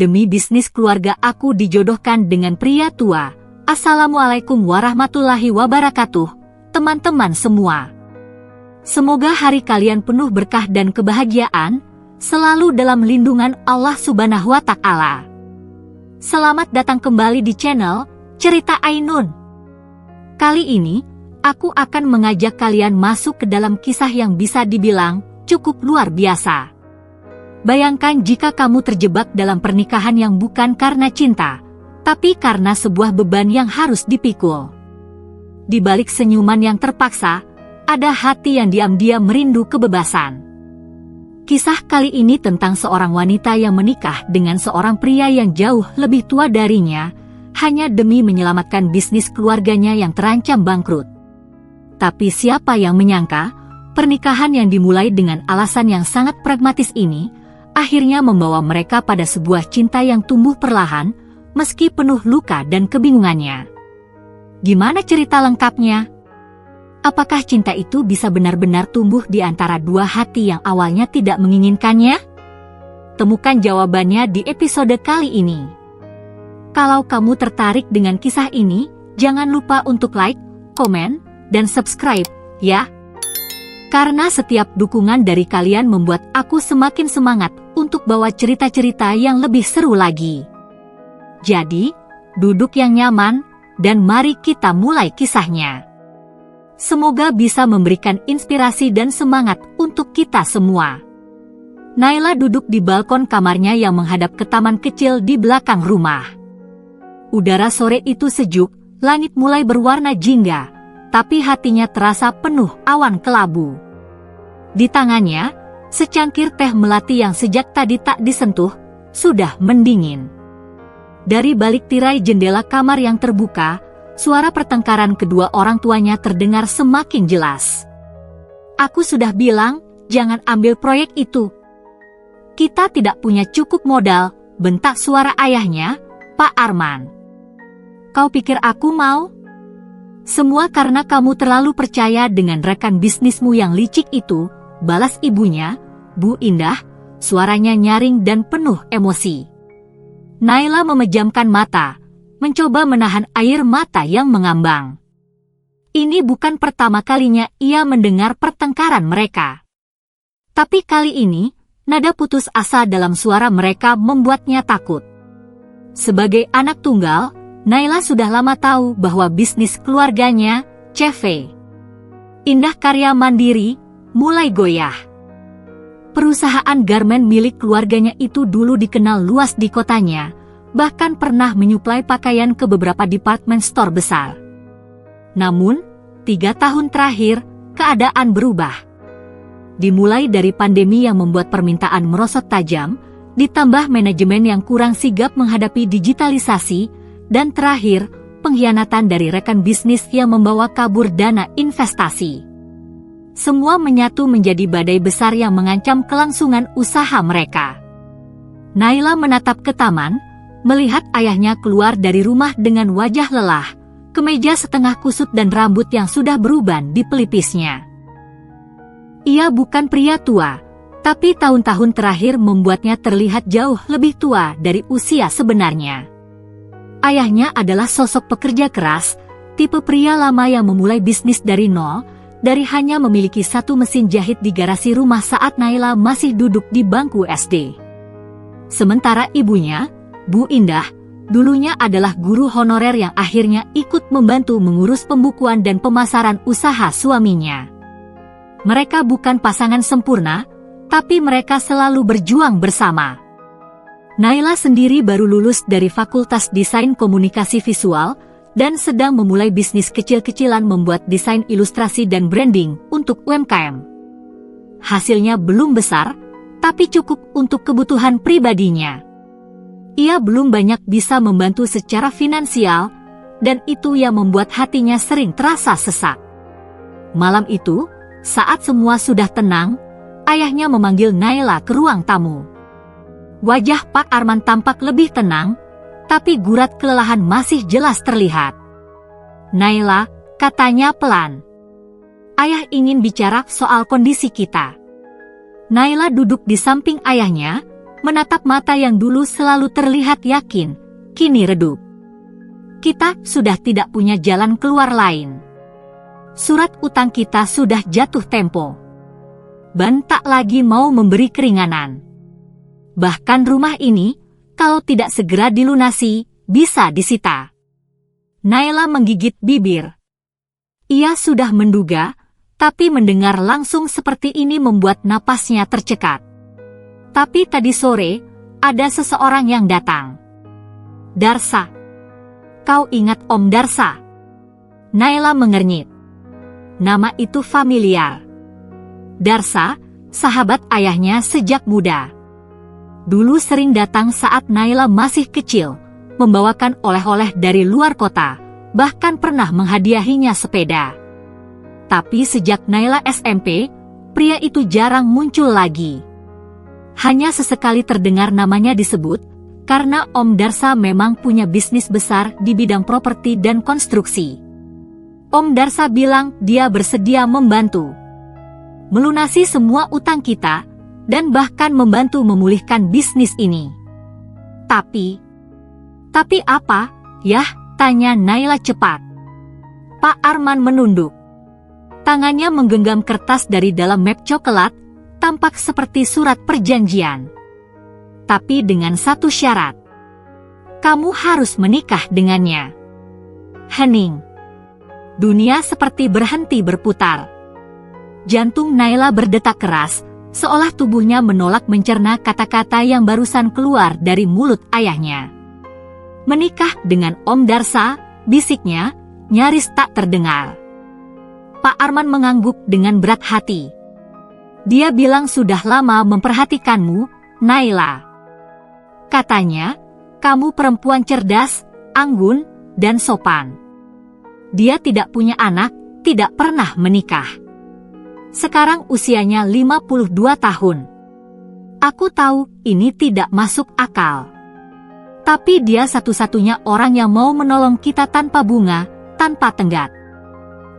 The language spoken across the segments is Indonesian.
demi bisnis keluarga aku dijodohkan dengan pria tua. Assalamualaikum warahmatullahi wabarakatuh, teman-teman semua. Semoga hari kalian penuh berkah dan kebahagiaan, selalu dalam lindungan Allah Subhanahu wa Ta'ala. Selamat datang kembali di channel Cerita Ainun. Kali ini, aku akan mengajak kalian masuk ke dalam kisah yang bisa dibilang cukup luar biasa. Bayangkan jika kamu terjebak dalam pernikahan yang bukan karena cinta, tapi karena sebuah beban yang harus dipikul. Di balik senyuman yang terpaksa, ada hati yang diam-diam merindu kebebasan. Kisah kali ini tentang seorang wanita yang menikah dengan seorang pria yang jauh lebih tua darinya, hanya demi menyelamatkan bisnis keluarganya yang terancam bangkrut. Tapi siapa yang menyangka, pernikahan yang dimulai dengan alasan yang sangat pragmatis ini, akhirnya membawa mereka pada sebuah cinta yang tumbuh perlahan, meski penuh luka dan kebingungannya. Gimana cerita lengkapnya? Apakah cinta itu bisa benar-benar tumbuh di antara dua hati yang awalnya tidak menginginkannya? Temukan jawabannya di episode kali ini. Kalau kamu tertarik dengan kisah ini, jangan lupa untuk like, komen, dan subscribe, ya. Karena setiap dukungan dari kalian membuat aku semakin semangat untuk bawa cerita-cerita yang lebih seru lagi. Jadi, duduk yang nyaman, dan mari kita mulai kisahnya. Semoga bisa memberikan inspirasi dan semangat untuk kita semua. Naila duduk di balkon kamarnya yang menghadap ke taman kecil di belakang rumah. Udara sore itu sejuk, langit mulai berwarna jingga, tapi hatinya terasa penuh awan kelabu. Di tangannya, secangkir teh melati yang sejak tadi tak disentuh, sudah mendingin. Dari balik tirai jendela kamar yang terbuka, suara pertengkaran kedua orang tuanya terdengar semakin jelas. Aku sudah bilang, jangan ambil proyek itu. Kita tidak punya cukup modal, bentak suara ayahnya, Pak Arman. Kau pikir aku mau? Semua karena kamu terlalu percaya dengan rekan bisnismu yang licik itu, balas ibunya, Bu Indah, suaranya nyaring dan penuh emosi. Naila memejamkan mata, mencoba menahan air mata yang mengambang. Ini bukan pertama kalinya ia mendengar pertengkaran mereka. Tapi kali ini, nada putus asa dalam suara mereka membuatnya takut. Sebagai anak tunggal, Naila sudah lama tahu bahwa bisnis keluarganya, CV Indah Karya Mandiri, mulai goyah. Perusahaan garmen milik keluarganya itu dulu dikenal luas di kotanya, bahkan pernah menyuplai pakaian ke beberapa department store besar. Namun, 3 tahun terakhir, keadaan berubah. Dimulai dari pandemi yang membuat permintaan merosot tajam, ditambah manajemen yang kurang sigap menghadapi digitalisasi, dan terakhir, pengkhianatan dari rekan bisnis yang membawa kabur dana investasi. Semua menyatu menjadi badai besar yang mengancam kelangsungan usaha mereka. Naila menatap ke taman, melihat ayahnya keluar dari rumah dengan wajah lelah, kemeja setengah kusut dan rambut yang sudah beruban di pelipisnya. Ia bukan pria tua, tapi tahun-tahun terakhir membuatnya terlihat jauh lebih tua dari usia sebenarnya. Ayahnya adalah sosok pekerja keras, tipe pria lama yang memulai bisnis dari nol, dari hanya memiliki satu mesin jahit di garasi rumah saat Naila masih duduk di bangku SD. Sementara ibunya, Bu Indah, dulunya adalah guru honorer yang akhirnya ikut membantu mengurus pembukuan dan pemasaran usaha suaminya. Mereka bukan pasangan sempurna, tapi mereka selalu berjuang bersama. Naila sendiri baru lulus dari Fakultas Desain Komunikasi Visual, dan sedang memulai bisnis kecil-kecilan membuat desain ilustrasi dan branding untuk UMKM. Hasilnya belum besar, tapi cukup untuk kebutuhan pribadinya. Ia belum banyak bisa membantu secara finansial, dan itu yang membuat hatinya sering terasa sesak. Malam itu, saat semua sudah tenang, ayahnya memanggil Naila ke ruang tamu. Wajah Pak Arman tampak lebih tenang, tapi gurat kelelahan masih jelas terlihat. Naila, katanya pelan. Ayah ingin bicara soal kondisi kita. Naila duduk di samping ayahnya, menatap mata yang dulu selalu terlihat yakin, kini redup. Kita sudah tidak punya jalan keluar lain. Surat utang kita sudah jatuh tempo. Ban tak lagi mau memberi keringanan. Bahkan rumah ini, kalau tidak segera dilunasi, bisa disita. Naila menggigit bibir. Ia sudah menduga, tapi mendengar langsung seperti ini membuat napasnya tercekat. Tapi tadi sore, ada seseorang yang datang. Darsa. Kau ingat Om Darsa? Naila mengernyit. Nama itu familiar. Darsa, sahabat ayahnya sejak muda. Dulu sering datang saat Naila masih kecil, membawakan oleh-oleh dari luar kota, bahkan pernah menghadiahinya sepeda. Tapi sejak Naila SMP, pria itu jarang muncul lagi. Hanya sesekali terdengar namanya disebut, karena Om Darsa memang punya bisnis besar di bidang properti dan konstruksi. Om Darsa bilang dia bersedia membantu melunasi semua utang kita, dan bahkan membantu memulihkan bisnis ini. Tapi apa, yah? Tanya Naila cepat. Pak Arman menunduk. Tangannya menggenggam kertas dari dalam map coklat, tampak seperti surat perjanjian. Tapi dengan satu syarat. Kamu harus menikah dengannya. Hening. Dunia seperti berhenti berputar. Jantung Naila berdetak keras, seolah tubuhnya menolak mencerna kata-kata yang barusan keluar dari mulut ayahnya. Menikah dengan Om Darsa, bisiknya, nyaris tak terdengar. Pak Arman mengangguk dengan berat hati. Dia bilang sudah lama memperhatikanmu, Naila. Katanya, kamu perempuan cerdas, anggun, dan sopan. Dia tidak punya anak, tidak pernah menikah. Sekarang usianya 52 tahun. Aku tahu ini tidak masuk akal. Tapi dia satu-satunya orang yang mau menolong kita tanpa bunga, tanpa tenggat.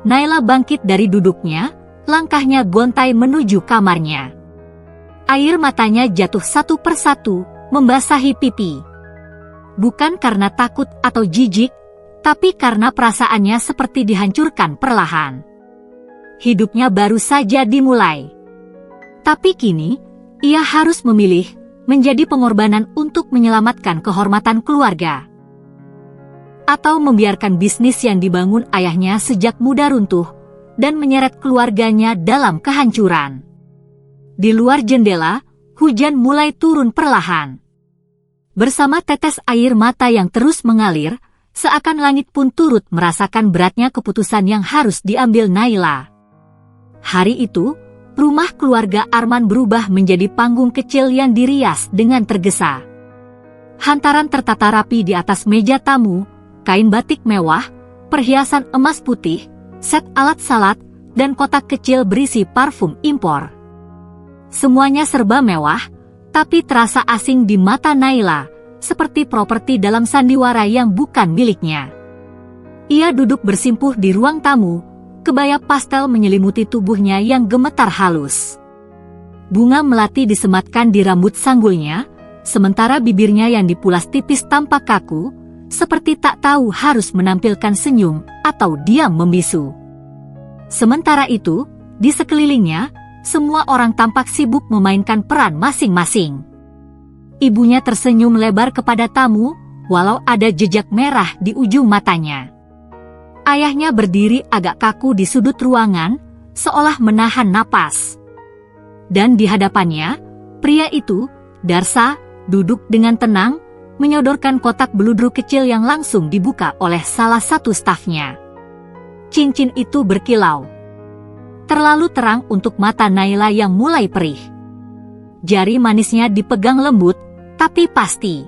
Naila bangkit dari duduknya, langkahnya gontai menuju kamarnya. Air matanya jatuh satu persatu, membasahi pipi. Bukan karena takut atau jijik, tapi karena perasaannya seperti dihancurkan perlahan. Hidupnya baru saja dimulai. Tapi kini, ia harus memilih menjadi pengorbanan untuk menyelamatkan kehormatan keluarga. Atau membiarkan bisnis yang dibangun ayahnya sejak muda runtuh, dan menyeret keluarganya dalam kehancuran. Di luar jendela, hujan mulai turun perlahan. Bersama tetes air mata yang terus mengalir, seakan langit pun turut merasakan beratnya keputusan yang harus diambil Naila. Hari itu, rumah keluarga Arman berubah menjadi panggung kecil yang dirias dengan tergesa. Hantaran tertata rapi di atas meja tamu, kain batik mewah, perhiasan emas putih, set alat salat, dan kotak kecil berisi parfum impor. Semuanya serba mewah, tapi terasa asing di mata Naila, seperti properti dalam sandiwara yang bukan miliknya. Ia duduk bersimpuh di ruang tamu, kebaya pastel menyelimuti tubuhnya yang gemetar halus. Bunga melati disematkan di rambut sanggulnya, sementara bibirnya yang dipulas tipis tampak kaku, seperti tak tahu harus menampilkan senyum atau diam membisu. Sementara itu, di sekelilingnya, semua orang tampak sibuk memainkan peran masing-masing. Ibunya tersenyum lebar kepada tamu, walau ada jejak merah di ujung matanya. Ayahnya berdiri agak kaku di sudut ruangan, seolah menahan napas. Dan di hadapannya, pria itu, Darsa, duduk dengan tenang, menyodorkan kotak beludru kecil yang langsung dibuka oleh salah satu stafnya. Cincin itu berkilau. Terlalu terang untuk mata Naila yang mulai perih. Jari manisnya dipegang lembut, tapi pasti.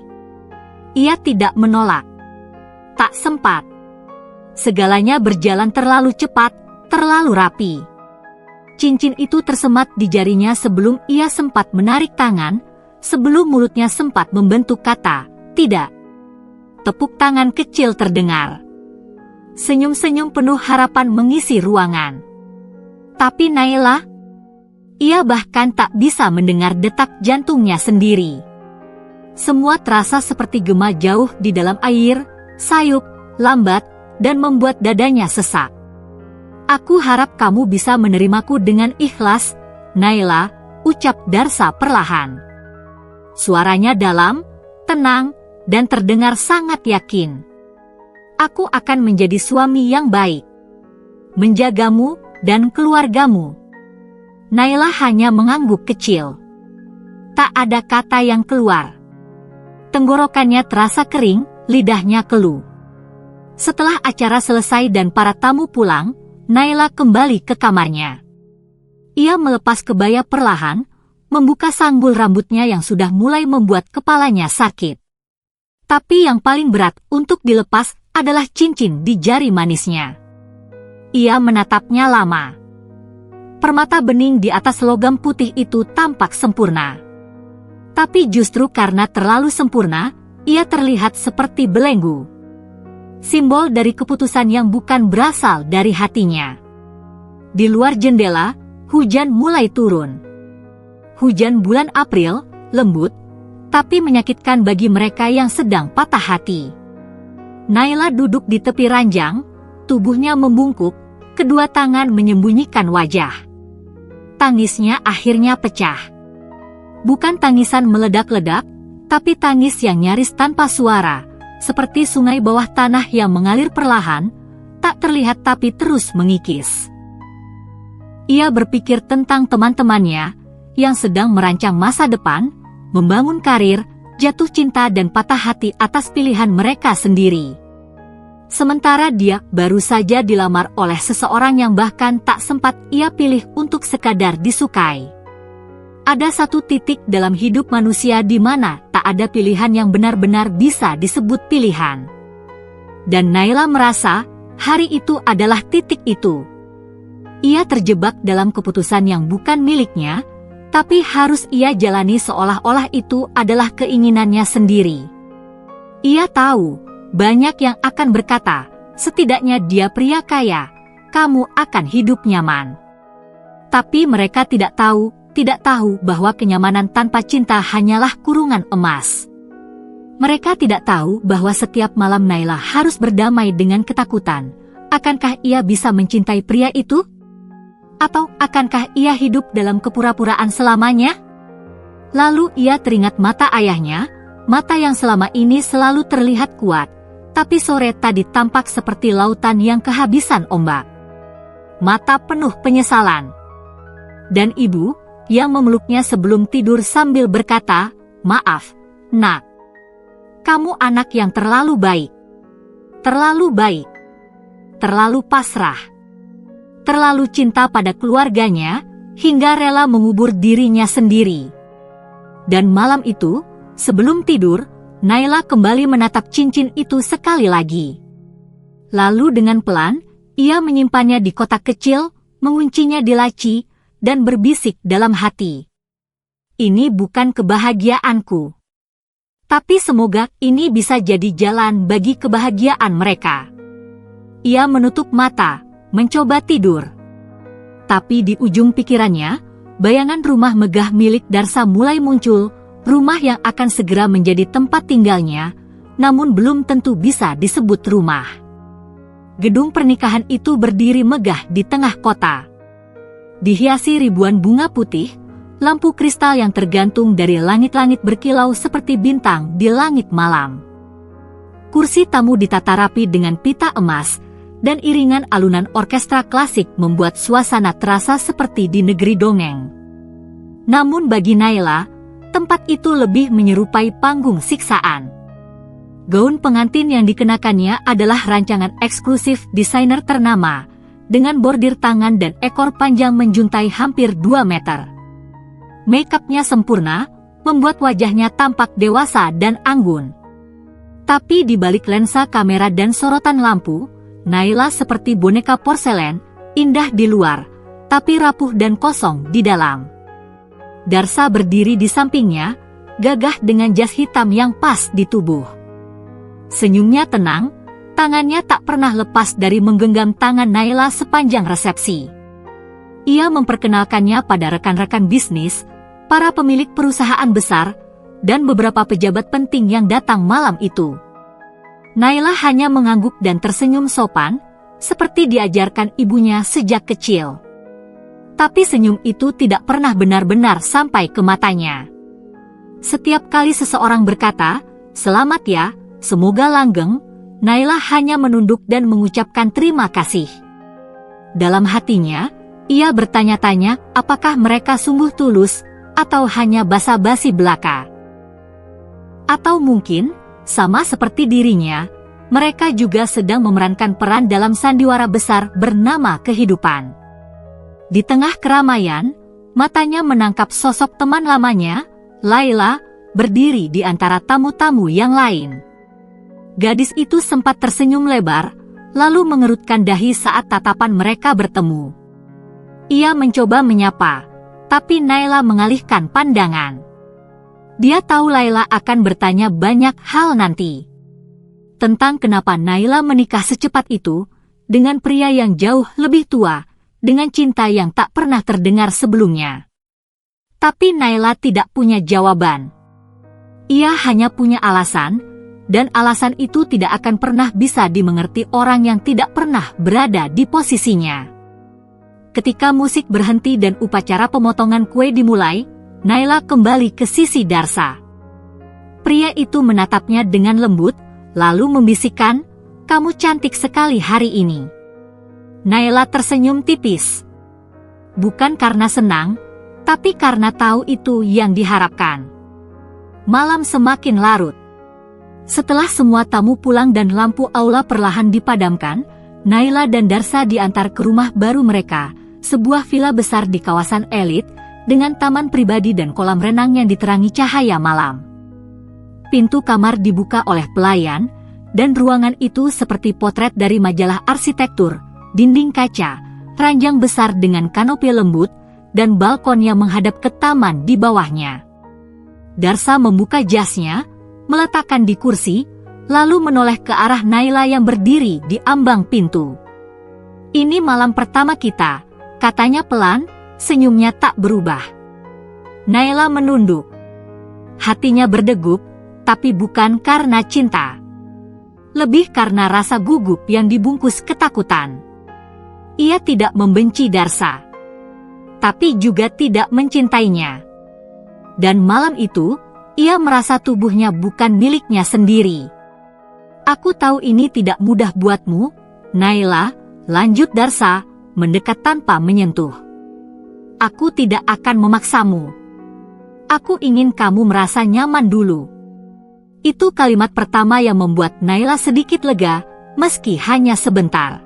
Ia tidak menolak. Tak sempat. Segalanya berjalan terlalu cepat, terlalu rapi. Cincin itu tersemat di jarinya sebelum ia sempat menarik tangan, sebelum mulutnya sempat membentuk kata, "Tidak." Tepuk tangan kecil terdengar. Senyum-senyum penuh harapan mengisi ruangan. Tapi Naila, ia bahkan tak bisa mendengar detak jantungnya sendiri. Semua terasa seperti gema jauh di dalam air, sayup, lambat, dan membuat dadanya sesak. Aku harap kamu bisa menerimaku dengan ikhlas, Naila, ucap Darsa perlahan. Suaranya dalam, tenang, dan terdengar sangat yakin. Aku akan menjadi suami yang baik, menjagamu dan keluargamu. Naila hanya mengangguk kecil. Tak ada kata yang keluar. Tenggorokannya terasa kering, lidahnya keluh. Setelah acara selesai dan para tamu pulang, Naila kembali ke kamarnya. Ia melepas kebaya perlahan, membuka sanggul rambutnya yang sudah mulai membuat kepalanya sakit. Tapi yang paling berat untuk dilepas adalah cincin di jari manisnya. Ia menatapnya lama. Permata bening di atas logam putih itu tampak sempurna. Tapi justru karena terlalu sempurna, ia terlihat seperti belenggu. Simbol dari keputusan yang bukan berasal dari hatinya. Di luar jendela, hujan mulai turun. Hujan bulan April, lembut, tapi menyakitkan bagi mereka yang sedang patah hati. Naila duduk di tepi ranjang, tubuhnya membungkuk, kedua tangan menyembunyikan wajah. Tangisnya akhirnya pecah. Bukan tangisan meledak-ledak, tapi tangis yang nyaris tanpa suara, seperti sungai bawah tanah yang mengalir perlahan, tak terlihat tapi terus mengikis. Ia berpikir tentang teman-temannya, yang sedang merancang masa depan, membangun karir, jatuh cinta dan patah hati atas pilihan mereka sendiri. Sementara dia baru saja dilamar oleh seseorang yang bahkan tak sempat ia pilih untuk sekadar disukai. Ada satu titik dalam hidup manusia di mana tak ada pilihan yang benar-benar bisa disebut pilihan. Dan Naila merasa hari itu adalah titik itu. Ia terjebak dalam keputusan yang bukan miliknya, tapi harus ia jalani seolah-olah itu adalah keinginannya sendiri. Ia tahu, banyak yang akan berkata, setidaknya dia pria kaya, kamu akan hidup nyaman. Tapi mereka tidak tahu bahwa kenyamanan tanpa cinta hanyalah kurungan emas. Mereka tidak tahu bahwa setiap malam Naila harus berdamai dengan ketakutan. Akankah ia bisa mencintai pria itu? Atau akankah ia hidup dalam kepura-puraan selamanya? Lalu ia teringat mata ayahnya, mata yang selama ini selalu terlihat kuat, tapi sore tadi tampak seperti lautan yang kehabisan ombak. Mata penuh penyesalan. Dan ibu, yang memeluknya sebelum tidur sambil berkata, maaf, nak. Kamu anak yang terlalu baik. Terlalu pasrah. Terlalu cinta pada keluarganya, hingga rela mengubur dirinya sendiri. Dan malam itu, sebelum tidur, Naila kembali menatap cincin itu sekali lagi. Lalu dengan pelan, ia menyimpannya di kotak kecil, menguncinya di laci, dan berbisik dalam hati. Ini bukan kebahagiaanku. Tapi semoga ini bisa jadi jalan bagi kebahagiaan mereka. Ia menutup mata, mencoba tidur. Tapi di ujung pikirannya, bayangan rumah megah milik Darsa mulai muncul, rumah yang akan segera menjadi tempat tinggalnya, namun belum tentu bisa disebut rumah. Gedung pernikahan itu berdiri megah di tengah kota. Dihiasi ribuan bunga putih, lampu kristal yang tergantung dari langit-langit berkilau seperti bintang di langit malam. Kursi tamu ditata rapi dengan pita emas, dan iringan alunan orkestra klasik membuat suasana terasa seperti di negeri dongeng. Namun bagi Naila, tempat itu lebih menyerupai panggung siksaan. Gaun pengantin yang dikenakannya adalah rancangan eksklusif desainer ternama, dengan bordir tangan dan ekor panjang menjuntai hampir 2 meter. Make-up-nya sempurna, membuat wajahnya tampak dewasa dan anggun. Tapi di balik lensa kamera dan sorotan lampu, Naila seperti boneka porselen, indah di luar, tapi rapuh dan kosong di dalam. Darsa berdiri di sampingnya, gagah dengan jas hitam yang pas di tubuh. Senyumnya tenang, tangannya tak pernah lepas dari menggenggam tangan Naila sepanjang resepsi. Ia memperkenalkannya pada rekan-rekan bisnis, para pemilik perusahaan besar, dan beberapa pejabat penting yang datang malam itu. Naila hanya mengangguk dan tersenyum sopan, seperti diajarkan ibunya sejak kecil. Tapi senyum itu tidak pernah benar-benar sampai ke matanya. Setiap kali seseorang berkata, "Selamat ya, semoga langgeng," Naila hanya menunduk dan mengucapkan terima kasih. Dalam hatinya, ia bertanya-tanya apakah mereka sungguh tulus atau hanya basa-basi belaka. Atau mungkin, sama seperti dirinya, mereka juga sedang memerankan peran dalam sandiwara besar bernama kehidupan. Di tengah keramaian, matanya menangkap sosok teman lamanya, Laila, berdiri di antara tamu-tamu yang lain. Gadis itu sempat tersenyum lebar, lalu mengerutkan dahi saat tatapan mereka bertemu. Ia mencoba menyapa, tapi Naila mengalihkan pandangan. Dia tahu Laila akan bertanya banyak hal nanti. Tentang kenapa Naila menikah secepat itu, dengan pria yang jauh lebih tua, dengan cinta yang tak pernah terdengar sebelumnya. Tapi Naila tidak punya jawaban. Ia hanya punya alasan, dan alasan itu tidak akan pernah bisa dimengerti orang yang tidak pernah berada di posisinya. Ketika musik berhenti dan upacara pemotongan kue dimulai, Naila kembali ke sisi Darsa. Pria itu menatapnya dengan lembut, lalu membisikkan, "Kamu cantik sekali hari ini." Naila tersenyum tipis. Bukan karena senang, tapi karena tahu itu yang diharapkan. Malam semakin larut. Setelah semua tamu pulang dan lampu aula perlahan dipadamkan, Naila dan Darsa diantar ke rumah baru mereka, sebuah villa besar di kawasan elit, dengan taman pribadi dan kolam renang yang diterangi cahaya malam. Pintu kamar dibuka oleh pelayan, dan ruangan itu seperti potret dari majalah arsitektur, dinding kaca, ranjang besar dengan kanopi lembut, dan balkon yang menghadap ke taman di bawahnya. Darsa membuka jasnya, meletakkan di kursi, lalu menoleh ke arah Naila yang berdiri di ambang pintu. "Ini malam pertama kita," katanya pelan, senyumnya tak berubah. Naila menunduk. Hatinya berdegup, tapi bukan karena cinta. Lebih karena rasa gugup yang dibungkus ketakutan. Ia tidak membenci Darsa, tapi juga tidak mencintainya. Dan malam itu, ia merasa tubuhnya bukan miliknya sendiri. "Aku tahu ini tidak mudah buatmu, Naila," lanjut Darsa, mendekat tanpa menyentuh. "Aku tidak akan memaksamu. Aku ingin kamu merasa nyaman dulu." Itu kalimat pertama yang membuat Naila sedikit lega, meski hanya sebentar.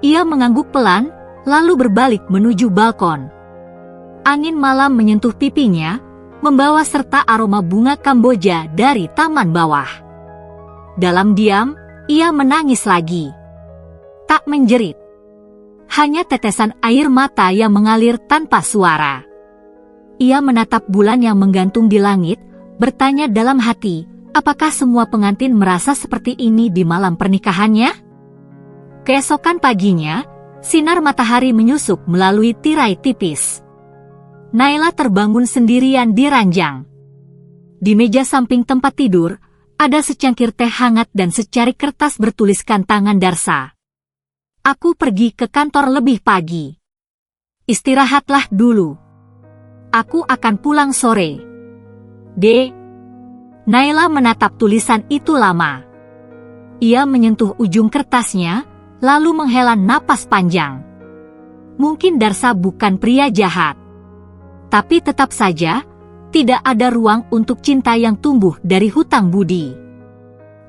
Ia mengangguk pelan, lalu berbalik menuju balkon. Angin malam menyentuh pipinya, membawa serta aroma bunga Kamboja dari taman bawah. Dalam diam, ia menangis lagi. Tak menjerit. Hanya tetesan air mata yang mengalir tanpa suara. Ia menatap bulan yang menggantung di langit, bertanya dalam hati, apakah semua pengantin merasa seperti ini di malam pernikahannya? Keesokan paginya, sinar matahari menyusup melalui tirai tipis. Naila terbangun sendirian di ranjang. Di meja samping tempat tidur, ada secangkir teh hangat dan secari kertas bertuliskan tangan Darsa. "Aku pergi ke kantor lebih pagi. Istirahatlah dulu. Aku akan pulang sore. D." Naila menatap tulisan itu lama. Ia menyentuh ujung kertasnya, lalu menghela napas panjang. Mungkin Darsa bukan pria jahat. Tapi tetap saja, tidak ada ruang untuk cinta yang tumbuh dari hutang budi.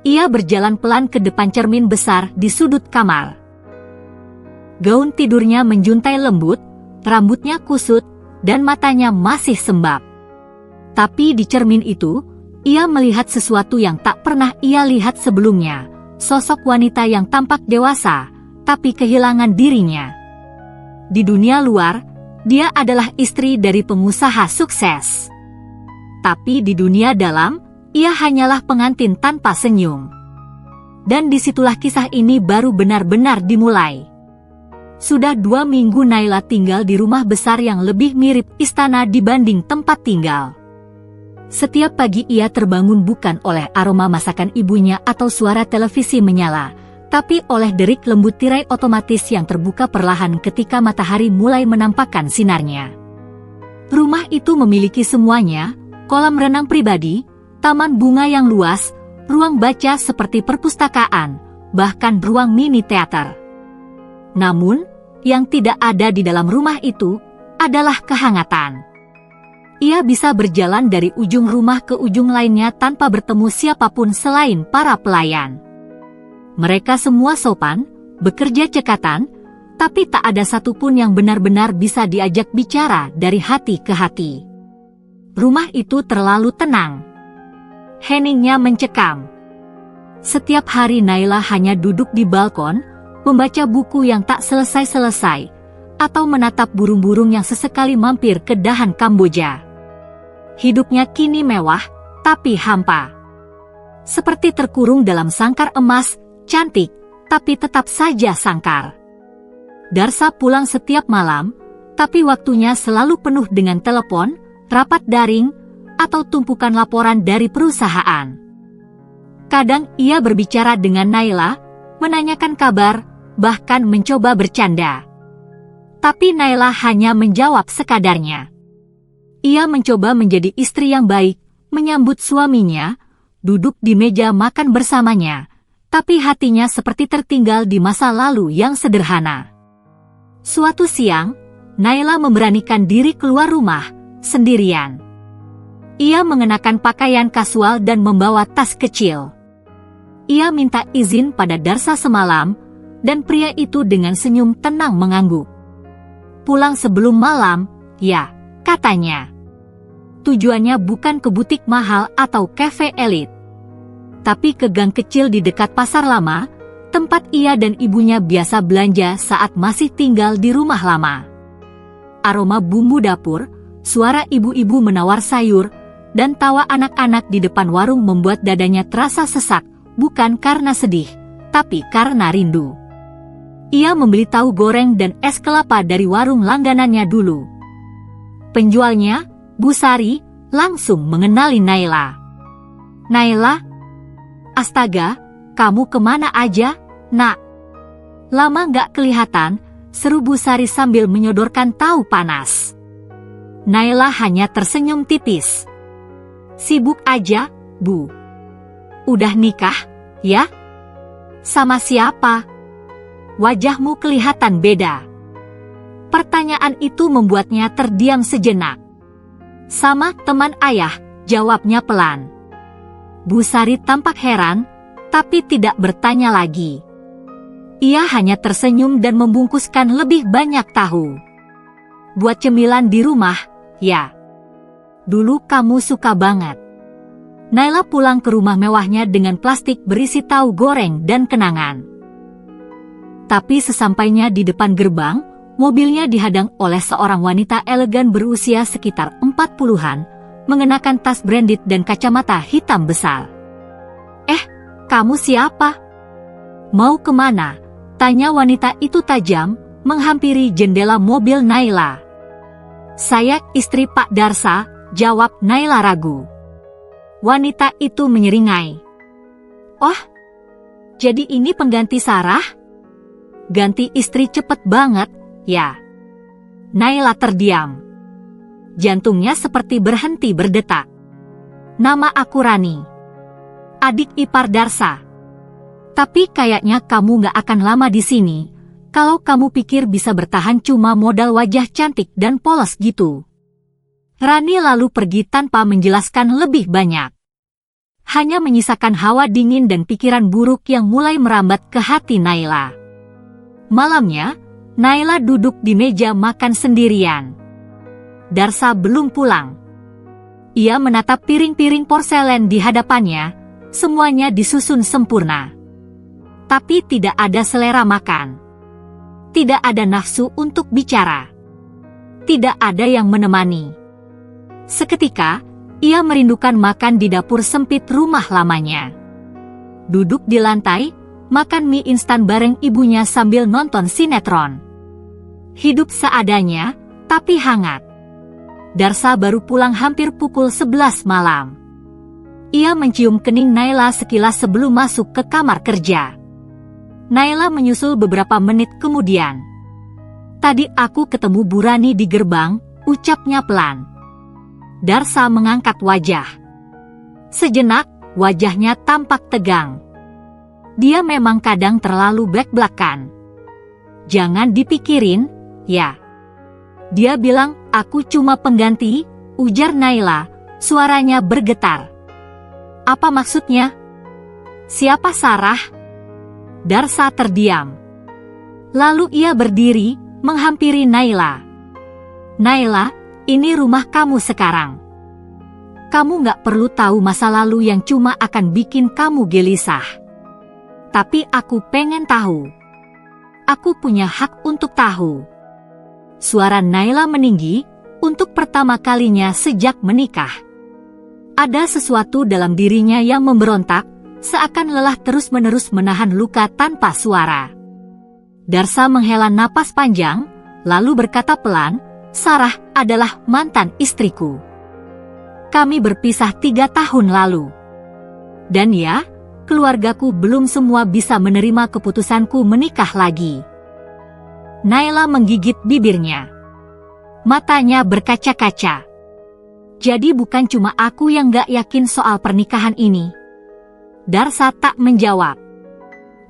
Ia berjalan pelan ke depan cermin besar di sudut kamar. Gaun tidurnya menjuntai lembut, rambutnya kusut, dan matanya masih sembab. Tapi di cermin itu, ia melihat sesuatu yang tak pernah ia lihat sebelumnya, sosok wanita yang tampak dewasa, tapi kehilangan dirinya. Di dunia luar, dia adalah istri dari pengusaha sukses. Tapi di dunia dalam, ia hanyalah pengantin tanpa senyum. Dan disitulah kisah ini baru benar-benar dimulai. Sudah 2 minggu Naila tinggal di rumah besar yang lebih mirip istana dibanding tempat tinggal. Setiap pagi ia terbangun bukan oleh aroma masakan ibunya atau suara televisi menyala, tapi oleh derik lembut tirai otomatis yang terbuka perlahan ketika matahari mulai menampakkan sinarnya. Rumah itu memiliki semuanya, kolam renang pribadi, taman bunga yang luas, ruang baca seperti perpustakaan, bahkan ruang mini teater. Namun, yang tidak ada di dalam rumah itu adalah kehangatan. Ia bisa berjalan dari ujung rumah ke ujung lainnya tanpa bertemu siapapun selain para pelayan. Mereka semua sopan, bekerja cekatan, tapi tak ada satupun yang benar-benar bisa diajak bicara dari hati ke hati. Rumah itu terlalu tenang. Heningnya mencekam. Setiap hari Naila hanya duduk di balkon, membaca buku yang tak selesai-selesai, atau menatap burung-burung yang sesekali mampir ke dahan Kamboja. Hidupnya kini mewah, tapi hampa. Seperti terkurung dalam sangkar emas, cantik, tapi tetap saja sangkar. Darsa pulang setiap malam, tapi waktunya selalu penuh dengan telepon, rapat daring, atau tumpukan laporan dari perusahaan. Kadang ia berbicara dengan Naila, menanyakan kabar, bahkan mencoba bercanda. Tapi Naila hanya menjawab sekadarnya. Ia mencoba menjadi istri yang baik, menyambut suaminya, duduk di meja makan bersamanya, tapi hatinya seperti tertinggal di masa lalu yang sederhana. Suatu siang, Naila memberanikan diri keluar rumah, sendirian. Ia mengenakan pakaian kasual dan membawa tas kecil. Ia minta izin pada Darsa semalam, dan pria itu dengan senyum tenang mengangguk. Pulang sebelum malam, ya, katanya. Tujuannya bukan ke butik mahal atau kafe elit, tapi ke gang kecil di dekat pasar lama, tempat ia dan ibunya biasa belanja saat masih tinggal di rumah lama. Aroma bumbu dapur, suara ibu-ibu menawar sayur, dan tawa anak-anak di depan warung membuat dadanya terasa sesak, bukan karena sedih, tapi karena rindu. Ia membeli tahu goreng dan es kelapa dari warung langganannya dulu. Penjualnya, Bu Sari, langsung mengenali Naila. Naila? Astaga, kamu kemana aja, nak? Lama gak kelihatan, seru Bu Sari sambil menyodorkan tahu panas. Naila hanya tersenyum tipis. Sibuk aja, Bu. Udah nikah, ya? Sama siapa? Wajahmu kelihatan beda. Pertanyaan itu membuatnya terdiam sejenak. Sama teman ayah, jawabnya pelan. Bu Sari tampak heran, tapi tidak bertanya lagi. Ia hanya tersenyum dan membungkuskan lebih banyak tahu. Buat cemilan di rumah, ya. Dulu kamu suka banget. Naila pulang ke rumah mewahnya dengan plastik berisi tahu goreng dan kenangan. Tapi sesampainya di depan gerbang, mobilnya dihadang oleh seorang wanita elegan berusia sekitar 40-an, mengenakan tas branded dan kacamata hitam besar. Kamu siapa? Mau kemana? Tanya wanita itu tajam, menghampiri jendela mobil Naila. Saya istri Pak Darsa, jawab Naila ragu. Wanita itu menyeringai. Oh, jadi ini pengganti Sarah? Ganti istri cepet banget, ya. Naila terdiam. Jantungnya seperti berhenti berdetak. Nama aku Rani. Adik ipar Darsa. Tapi kayaknya kamu gak akan lama di sini, kalau kamu pikir bisa bertahan cuma modal wajah cantik dan polos gitu. Rani lalu pergi tanpa menjelaskan lebih banyak. Hanya menyisakan hawa dingin dan pikiran buruk yang mulai merambat ke hati Naila. Malamnya, Naila duduk di meja makan sendirian. Darsa belum pulang. Ia menatap piring-piring porselen di hadapannya, semuanya disusun sempurna. Tapi tidak ada selera makan. Tidak ada nafsu untuk bicara. Tidak ada yang menemani. Seketika, ia merindukan makan di dapur sempit rumah lamanya. Duduk di lantai, makan mie instan bareng ibunya sambil nonton sinetron. Hidup seadanya, tapi hangat. Darsa baru pulang hampir pukul 11 malam. Ia mencium kening Naila sekilas sebelum masuk ke kamar kerja. Naila menyusul beberapa menit kemudian. "Tadi aku ketemu Bu Rani di gerbang," ucapnya pelan. Darsa mengangkat wajah. Sejenak, wajahnya tampak tegang. Dia memang kadang terlalu blak-blakan. "Jangan dipikirin, ya." Dia bilang, "Aku cuma pengganti," ujar Naila, suaranya bergetar. "Apa maksudnya? Siapa Sarah?" Darsa terdiam. Lalu ia berdiri, menghampiri Naila. "Naila, ini rumah kamu sekarang. Kamu nggak perlu tahu masa lalu yang cuma akan bikin kamu gelisah. Tapi aku pengen tahu. Aku punya hak untuk tahu." Suara Naila meninggi, untuk pertama kalinya sejak menikah. Ada sesuatu dalam dirinya yang memberontak, seakan lelah terus-menerus menahan luka tanpa suara. Darsa menghela napas panjang, lalu berkata pelan, "Sarah adalah mantan istriku. Kami berpisah 3 tahun lalu. Dan ya, keluargaku belum semua bisa menerima keputusanku menikah lagi." Naila menggigit bibirnya. Matanya berkaca-kaca. "Jadi bukan cuma aku yang gak yakin soal pernikahan ini?" Darsa tak menjawab.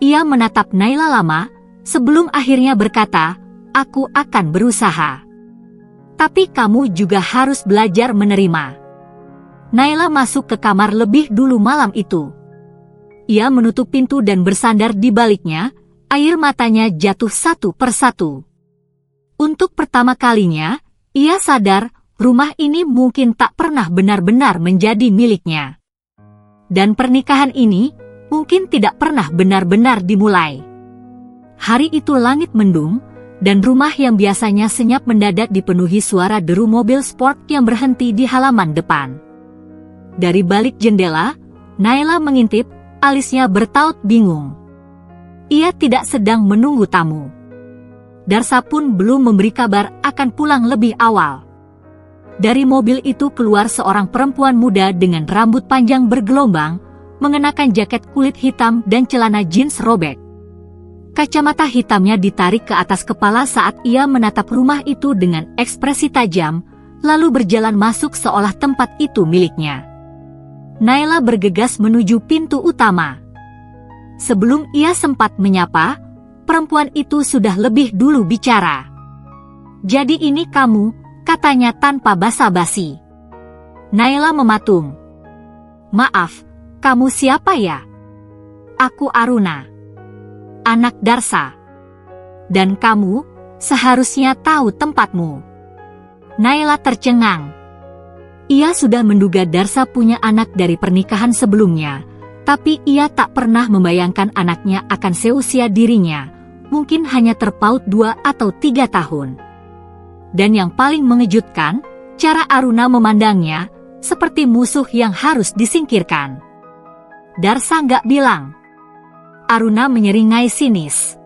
Ia menatap Naila lama, sebelum akhirnya berkata, "Aku akan berusaha. Tapi kamu juga harus belajar menerima." Naila masuk ke kamar lebih dulu malam itu. Ia menutup pintu dan bersandar di baliknya, air matanya jatuh satu persatu. Untuk pertama kalinya, ia sadar rumah ini mungkin tak pernah benar-benar menjadi miliknya. Dan pernikahan ini mungkin tidak pernah benar-benar dimulai. Hari itu langit mendung, dan rumah yang biasanya senyap mendadak dipenuhi suara deru mobil sport yang berhenti di halaman depan. Dari balik jendela, Naila mengintip, alisnya bertaut bingung. Ia tidak sedang menunggu tamu. Darsa pun belum memberi kabar akan pulang lebih awal. Dari mobil itu keluar seorang perempuan muda dengan rambut panjang bergelombang, mengenakan jaket kulit hitam dan celana jeans robek. Kacamata hitamnya ditarik ke atas kepala saat ia menatap rumah itu dengan ekspresi tajam, lalu berjalan masuk seolah tempat itu miliknya. Naila bergegas menuju pintu utama. Sebelum ia sempat menyapa, perempuan itu sudah lebih dulu bicara. "Jadi ini kamu," katanya tanpa basa-basi. Naila mematung. "Maaf, kamu siapa ya?" "Aku Aruna, anak Darsa. Dan kamu seharusnya tahu tempatmu." Naila tercengang. Ia sudah menduga Darsa punya anak dari pernikahan sebelumnya, tapi ia tak pernah membayangkan anaknya akan seusia dirinya, mungkin hanya terpaut 2 atau 3 tahun. Dan yang paling mengejutkan, cara Aruna memandangnya, seperti musuh yang harus disingkirkan. Darsa nggak bilang. Aruna menyeringai sinis.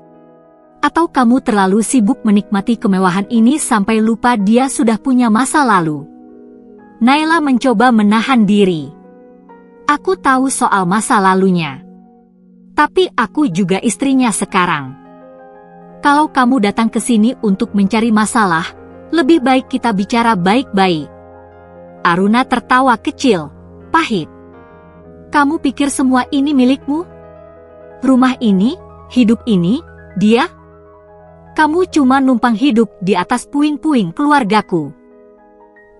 "Atau kamu terlalu sibuk menikmati kemewahan ini sampai lupa dia sudah punya masa lalu?" Naila mencoba menahan diri. "Aku tahu soal masa lalunya. Tapi aku juga istrinya sekarang. Kalau kamu datang ke sini untuk mencari masalah, lebih baik kita bicara baik-baik." Aruna tertawa kecil, pahit. "Kamu pikir semua ini milikmu? Rumah ini, hidup ini, dia? Kamu cuma numpang hidup di atas puing-puing keluargaku."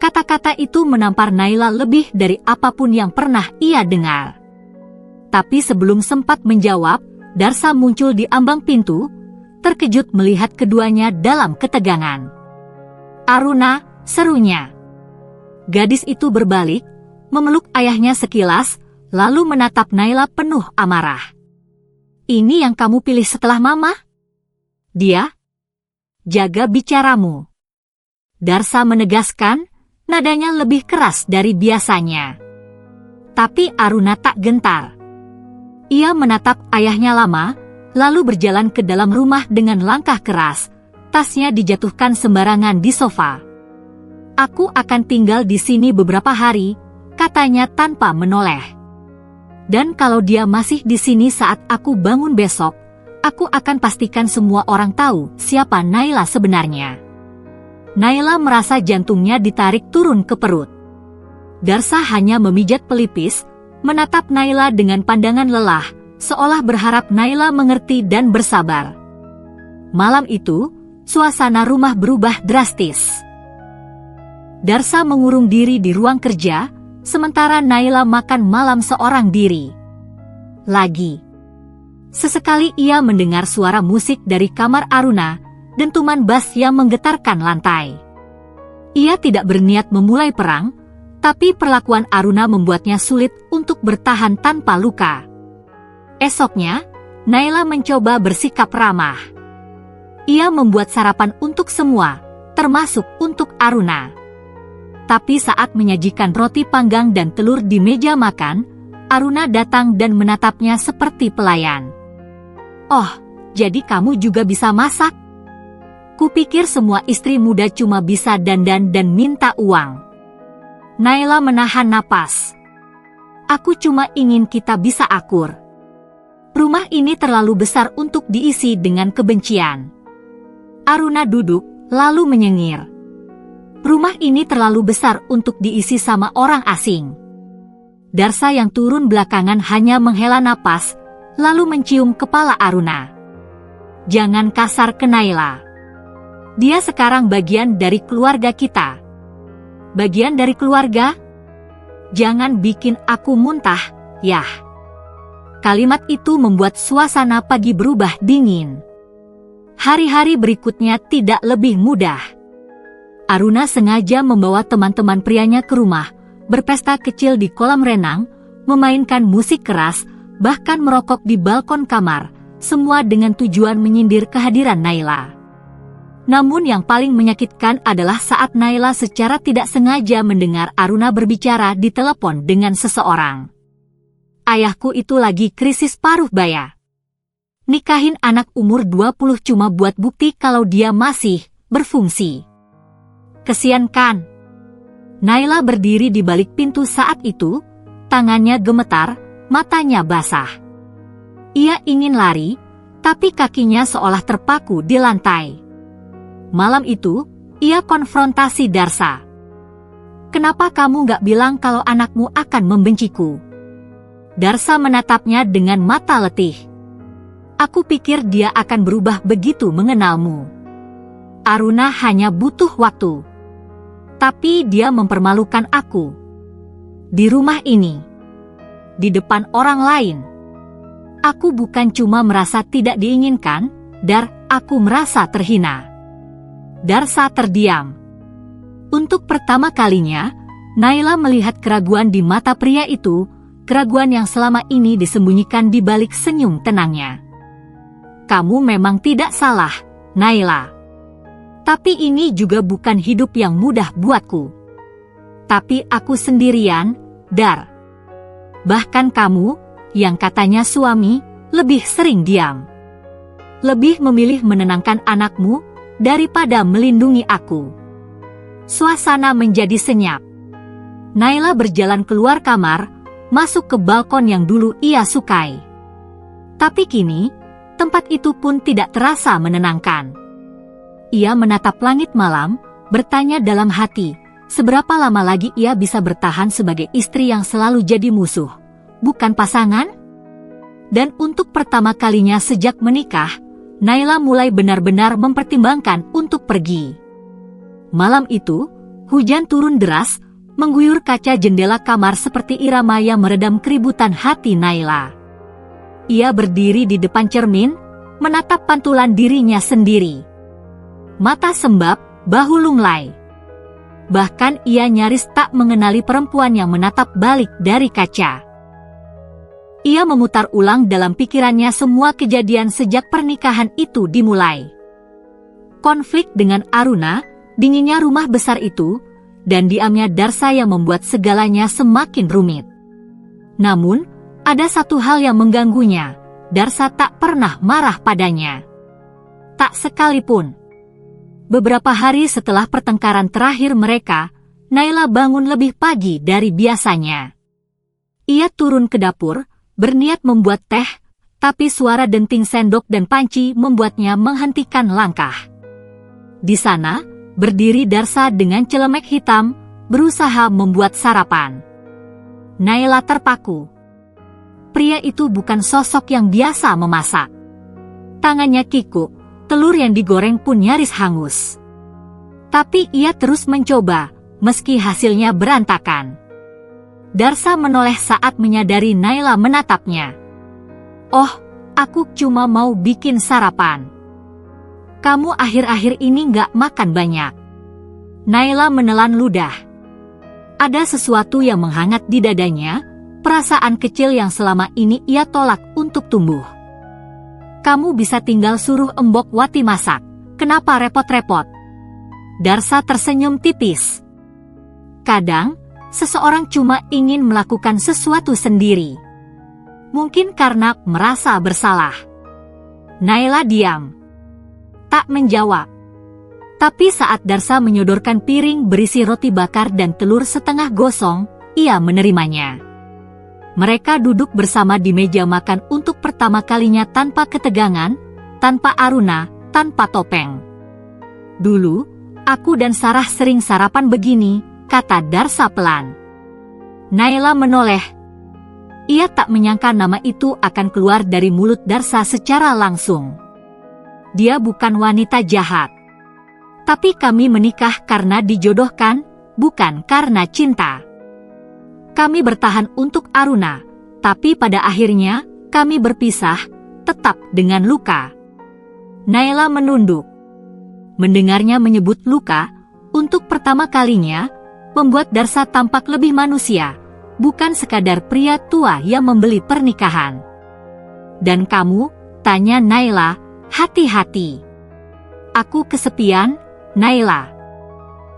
Kata-kata itu menampar Naila lebih dari apapun yang pernah ia dengar. Tapi sebelum sempat menjawab, Darsa muncul di ambang pintu, terkejut melihat keduanya dalam ketegangan. "Aruna," serunya. Gadis itu berbalik, memeluk ayahnya sekilas, lalu menatap Naila penuh amarah. "Ini yang kamu pilih setelah mama? Dia? Jaga bicaramu." Darsa menegaskan, nadanya lebih keras dari biasanya. Tapi Aruna tak gentar. Ia menatap ayahnya lama, lalu berjalan ke dalam rumah dengan langkah keras, tasnya dijatuhkan sembarangan di sofa. Aku akan tinggal di sini beberapa hari, katanya tanpa menoleh. Dan kalau dia masih di sini saat aku bangun besok, aku akan pastikan semua orang tahu siapa Naila sebenarnya. Naila merasa jantungnya ditarik turun ke perut. Darsa hanya memijat pelipis, menatap Naila dengan pandangan lelah, seolah berharap Naila mengerti dan bersabar. Malam itu, suasana rumah berubah drastis. Darsa mengurung diri di ruang kerja, sementara Naila makan malam seorang diri. Lagi. Sesekali ia mendengar suara musik dari kamar Aruna, dentuman bas yang menggetarkan lantai. Ia tidak berniat memulai perang, tapi perlakuan Aruna membuatnya sulit untuk bertahan tanpa luka. Esoknya, Naila mencoba bersikap ramah. Ia membuat sarapan untuk semua, termasuk untuk Aruna. Tapi saat menyajikan roti panggang dan telur di meja makan, Aruna datang dan menatapnya seperti pelayan. "Oh, jadi kamu juga bisa masak? Kupikir semua istri muda cuma bisa dandan dan minta uang." Naila menahan napas. "Aku cuma ingin kita bisa akur. Rumah ini terlalu besar untuk diisi dengan kebencian." Aruna duduk, lalu menyengir. "Rumah ini terlalu besar untuk diisi sama orang asing." Darsa yang turun belakangan hanya menghela napas, lalu mencium kepala Aruna. "Jangan kasar ke Naila. Dia sekarang bagian dari keluarga kita." "Bagian dari keluarga? Jangan bikin aku muntah, yah." Kalimat itu membuat suasana pagi berubah dingin. Hari-hari berikutnya tidak lebih mudah. Aruna sengaja membawa teman-teman prianya ke rumah, berpesta kecil di kolam renang, memainkan musik keras, bahkan merokok di balkon kamar, semua dengan tujuan menyindir kehadiran Naila. Namun yang paling menyakitkan adalah saat Naila secara tidak sengaja mendengar Aruna berbicara di telepon dengan seseorang. "Ayahku itu lagi krisis paruh baya. Nikahin anak umur 20 cuma buat bukti kalau dia masih berfungsi. Kesian kan?" Naila berdiri di balik pintu saat itu, tangannya gemetar, matanya basah. Ia ingin lari, tapi kakinya seolah terpaku di lantai. Malam itu, ia konfrontasi Darsa. "Kenapa kamu gak bilang kalau anakmu akan membenciku?" Darsa menatapnya dengan mata letih. "Aku pikir dia akan berubah begitu mengenalmu. Aruna hanya butuh waktu. Tapi dia mempermalukan aku. Di rumah ini. Di depan orang lain. Aku bukan cuma merasa tidak diinginkan, Dar, aku merasa terhina." Darsa terdiam. Untuk pertama kalinya, Naila melihat keraguan di mata pria itu, keraguan yang selama ini disembunyikan di balik senyum tenangnya. "Kamu memang tidak salah, Naila. Tapi ini juga bukan hidup yang mudah buatku. Tapi aku sendirian, Dar. Bahkan kamu, yang katanya suami, lebih sering diam. Lebih memilih menenangkan anakmu, daripada melindungi aku." Suasana menjadi senyap. Naila berjalan keluar kamar, masuk ke balkon yang dulu ia sukai. Tapi kini, tempat itu pun tidak terasa menenangkan. Ia menatap langit malam, bertanya dalam hati, seberapa lama lagi ia bisa bertahan sebagai istri yang selalu jadi musuh, bukan pasangan? Dan untuk pertama kalinya sejak menikah, Naila mulai benar-benar mempertimbangkan untuk pergi. Malam itu, hujan turun deras, mengguyur kaca jendela kamar seperti irama yang meredam keributan hati Naila. Ia berdiri di depan cermin, menatap pantulan dirinya sendiri. Mata sembab, bahu lunglai. Bahkan ia nyaris tak mengenali perempuan yang menatap balik dari kaca. Ia memutar ulang dalam pikirannya semua kejadian sejak pernikahan itu dimulai. Konflik dengan Aruna, dinginnya rumah besar itu, dan diamnya Darsa yang membuat segalanya semakin rumit. Namun, ada satu hal yang mengganggunya, Darsa tak pernah marah padanya. Tak sekalipun. Beberapa hari setelah pertengkaran terakhir mereka, Naila bangun lebih pagi dari biasanya. Ia turun ke dapur, berniat membuat teh, tapi suara denting sendok dan panci membuatnya menghentikan langkah. Di sana, berdiri Darsa dengan celemek hitam, berusaha membuat sarapan. Naila terpaku. Pria itu bukan sosok yang biasa memasak. Tangannya kikuk, telur yang digoreng pun nyaris hangus. Tapi ia terus mencoba, meski hasilnya berantakan. Darsa menoleh saat menyadari Naila menatapnya. "Oh, aku cuma mau bikin sarapan. Kamu akhir-akhir ini nggak makan banyak." Naila menelan ludah. Ada sesuatu yang menghangat di dadanya, perasaan kecil yang selama ini ia tolak untuk tumbuh. "Kamu bisa tinggal suruh Embok Wati masak, kenapa repot-repot?" Darsa tersenyum tipis. Kadang, seseorang cuma ingin melakukan sesuatu sendiri. Mungkin karena merasa bersalah. Naila diam. Tak menjawab. Tapi saat Darsa menyodorkan piring berisi roti bakar dan telur setengah gosong, ia menerimanya. Mereka duduk bersama di meja makan untuk pertama kalinya tanpa ketegangan, tanpa Aruna, tanpa topeng. "Dulu, aku dan Sarah sering sarapan begini," kata Darsa pelan. Naila menoleh. Ia tak menyangka nama itu akan keluar dari mulut Darsa secara langsung. "Dia bukan wanita jahat. Tapi kami menikah karena dijodohkan, bukan karena cinta. Kami bertahan untuk Aruna, tapi pada akhirnya kami berpisah, tetap dengan luka." Naila menunduk. Mendengarnya menyebut luka, untuk pertama kalinya, membuat Darsa tampak lebih manusia, bukan sekadar pria tua yang membeli pernikahan. "Dan kamu?" tanya Naila, hati-hati. "Aku kesepian, Naila."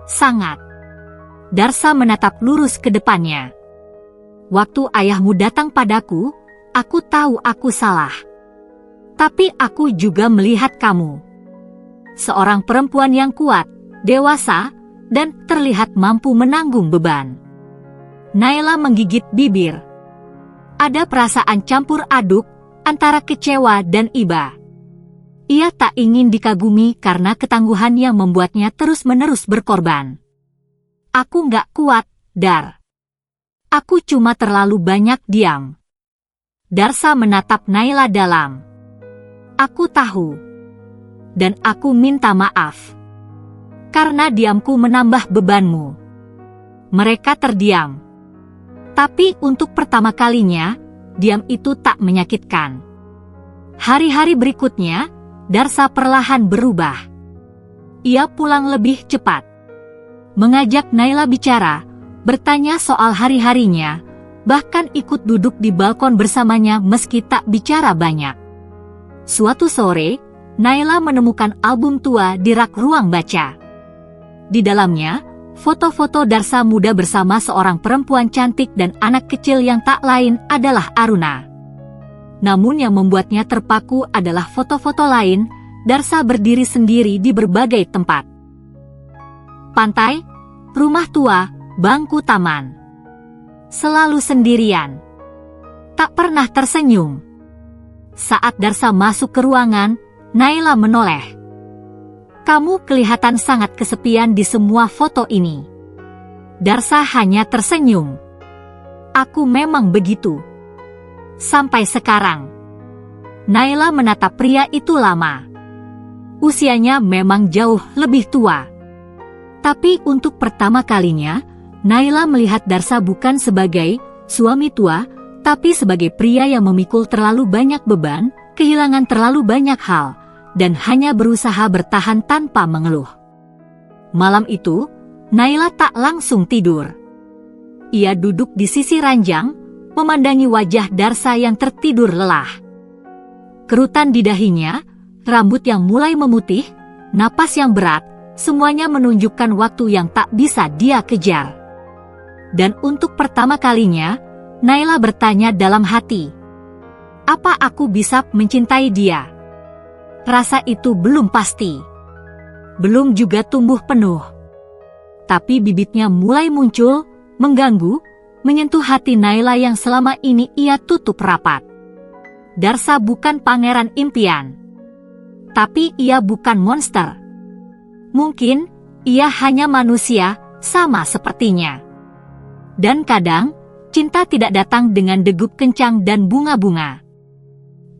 "Sangat." Darsa menatap lurus ke depannya. "Waktu ayahmu datang padaku, aku tahu aku salah. Tapi aku juga melihat kamu. Seorang perempuan yang kuat, dewasa, dan terlihat mampu menanggung beban." Naila menggigit bibir. Ada perasaan campur aduk antara kecewa dan iba. Ia tak ingin dikagumi karena ketangguhan yang membuatnya terus-menerus berkorban. "Aku nggak kuat, Dar. Aku cuma terlalu banyak diam." Darsa menatap Naila dalam. "Aku tahu. Dan aku minta maaf. Karena diamku menambah bebanmu." Mereka terdiam. Tapi untuk pertama kalinya, diam itu tak menyakitkan. Hari-hari berikutnya, Darsa perlahan berubah. Ia pulang lebih cepat. Mengajak Naila bicara, bertanya soal hari-harinya, bahkan ikut duduk di balkon bersamanya meski tak bicara banyak. Suatu sore, Naila menemukan album tua di rak ruang baca. Di dalamnya, foto-foto Darsa muda bersama seorang perempuan cantik dan anak kecil yang tak lain adalah Aruna. Namun yang membuatnya terpaku adalah foto-foto lain, Darsa berdiri sendiri di berbagai tempat. Pantai, rumah tua, bangku taman. Selalu sendirian. Tak pernah tersenyum. Saat Darsa masuk ke ruangan, Naila menoleh. "Kamu kelihatan sangat kesepian di semua foto ini." Darsa hanya tersenyum. "Aku memang begitu. Sampai sekarang." Naila menatap pria itu lama. Usianya memang jauh lebih tua. Tapi untuk pertama kalinya, Naila melihat Darsa bukan sebagai suami tua, tapi sebagai pria yang memikul terlalu banyak beban, kehilangan terlalu banyak hal, dan hanya berusaha bertahan tanpa mengeluh. Malam itu, Naila tak langsung tidur. Ia duduk di sisi ranjang, memandangi wajah Darsa yang tertidur lelah. Kerutan di dahinya, rambut yang mulai memutih, napas yang berat, semuanya menunjukkan waktu yang tak bisa dia kejar. Dan untuk pertama kalinya, Naila bertanya dalam hati, "Apa aku bisa mencintai dia?" Rasa itu belum pasti. belum juga tumbuh penuh. Tapi bibitnya mulai muncul, mengganggu, menyentuh hati Naila yang selama ini ia tutup rapat. Darsa bukan pangeran impian. Tapi ia bukan monster. Mungkin, ia hanya manusia, sama sepertinya. Dan kadang, cinta tidak datang dengan degup kencang dan bunga-bunga.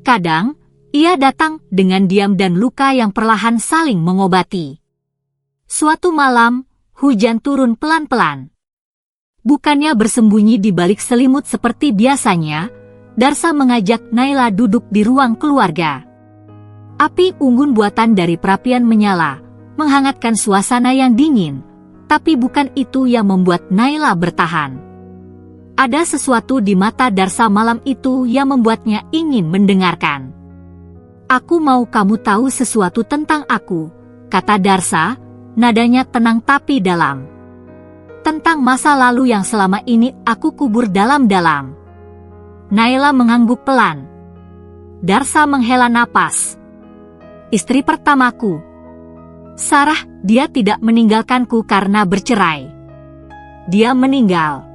Kadang, ia datang dengan diam dan luka yang perlahan saling mengobati. Suatu malam, hujan turun pelan-pelan. Bukannya bersembunyi di balik selimut seperti biasanya, Darsa mengajak Naila duduk di ruang keluarga. Api unggun buatan dari perapian menyala, menghangatkan suasana yang dingin, tapi bukan itu yang membuat Naila bertahan. Ada sesuatu di mata Darsa malam itu yang membuatnya ingin mendengarkan. "Aku mau kamu tahu sesuatu tentang aku," kata Darsa, nadanya tenang tapi dalam. "Tentang masa lalu yang selama ini aku kubur dalam-dalam." Naila mengangguk pelan. Darsa menghela napas. "Istri pertamaku, Sarah, dia tidak meninggalkanku karena bercerai. Dia meninggal."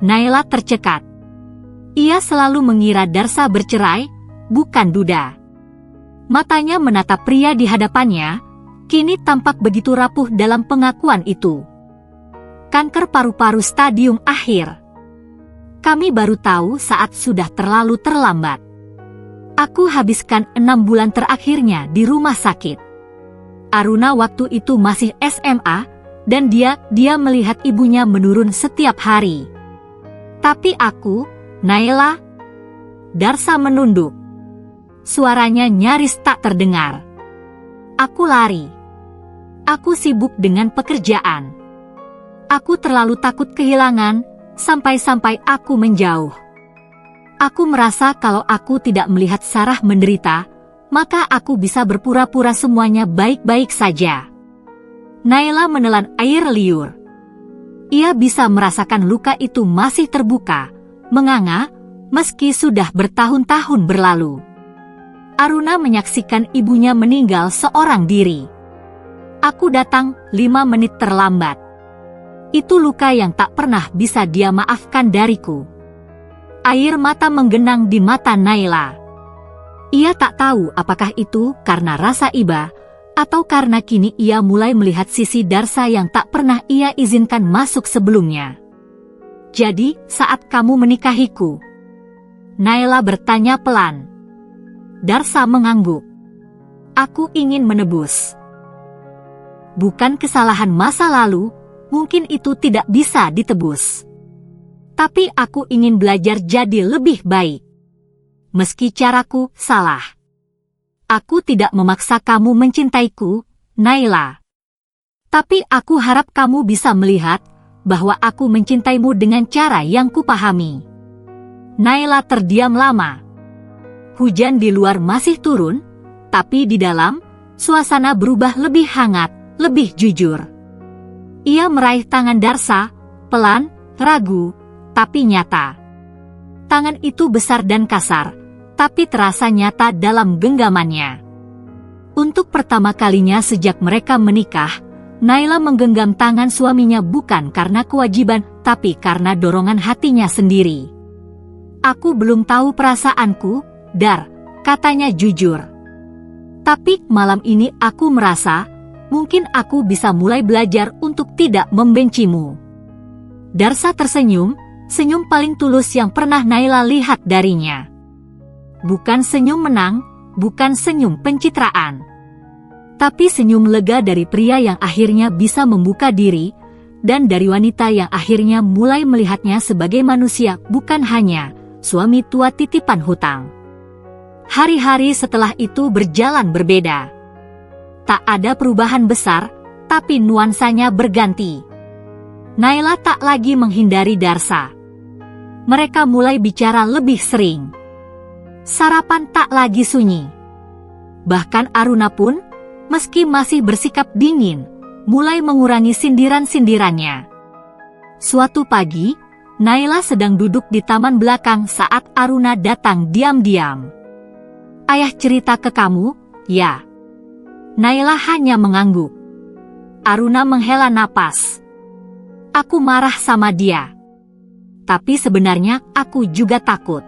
Naila tercekat. Ia selalu mengira Darsa bercerai, bukan duda. Matanya menatap pria di hadapannya, kini tampak begitu rapuh dalam pengakuan itu. "Kanker paru-paru stadium akhir. Kami baru tahu saat sudah terlalu terlambat. Aku habiskan 6 bulan terakhirnya di rumah sakit." Aruna waktu itu masih SMA, dan dia melihat ibunya menurun setiap hari. "Tapi aku, Naila..." Darsa menunduk. Suaranya nyaris tak terdengar. "Aku lari. Aku sibuk dengan pekerjaan. Aku terlalu takut kehilangan, sampai-sampai aku menjauh. Aku merasa kalau aku tidak melihat Sarah menderita, maka aku bisa berpura-pura semuanya baik-baik saja." Naila menelan air liur. Ia bisa merasakan luka itu masih terbuka, menganga, meski sudah bertahun-tahun berlalu. Aruna menyaksikan ibunya meninggal seorang diri. "Aku datang 5 menit terlambat. Itu luka yang tak pernah bisa dia maafkan dariku." Air mata menggenang di mata Naila. Ia tak tahu apakah itu karena rasa iba, atau karena kini ia mulai melihat sisi Darsa yang tak pernah ia izinkan masuk sebelumnya. "Jadi, saat kamu menikahiku?" Naila bertanya pelan. Darsa mengangguk. "Aku ingin menebus. Bukan kesalahan masa lalu, mungkin itu tidak bisa ditebus. Tapi aku ingin belajar jadi lebih baik. Meski caraku salah. Aku tidak memaksa kamu mencintaiku, Naila. Tapi aku harap kamu bisa melihat bahwa aku mencintaimu dengan cara yang kupahami." Naila terdiam lama. Hujan di luar masih turun, tapi di dalam, suasana berubah lebih hangat, lebih jujur. Ia meraih tangan Darsa, pelan, ragu, tapi nyata. Tangan itu besar dan kasar, tapi terasa nyata dalam genggamannya. Untuk pertama kalinya sejak mereka menikah, Naila menggenggam tangan suaminya bukan karena kewajiban, tapi karena dorongan hatinya sendiri. "Aku belum tahu perasaanku, Dar," katanya jujur. "Tapi malam ini aku merasa, mungkin aku bisa mulai belajar untuk tidak membencimu." Darsa tersenyum, senyum paling tulus yang pernah Naila lihat darinya. Bukan senyum menang, bukan senyum pencitraan. Tapi senyum lega dari pria yang akhirnya bisa membuka diri, dan dari wanita yang akhirnya mulai melihatnya sebagai manusia, bukan hanya suami tua titipan hutang. Hari-hari setelah itu berjalan berbeda. Tak ada perubahan besar, tapi nuansanya berganti. Naila tak lagi menghindari Darsa. Mereka mulai bicara lebih sering. Sarapan tak lagi sunyi. Bahkan Aruna pun, meski masih bersikap dingin, mulai mengurangi sindiran-sindirannya. Suatu pagi, Naila sedang duduk di taman belakang saat Aruna datang diam-diam. "Ayah cerita ke kamu, ya?" Naila hanya mengangguk. Aruna menghela napas. Aku marah sama dia. Tapi sebenarnya aku juga takut.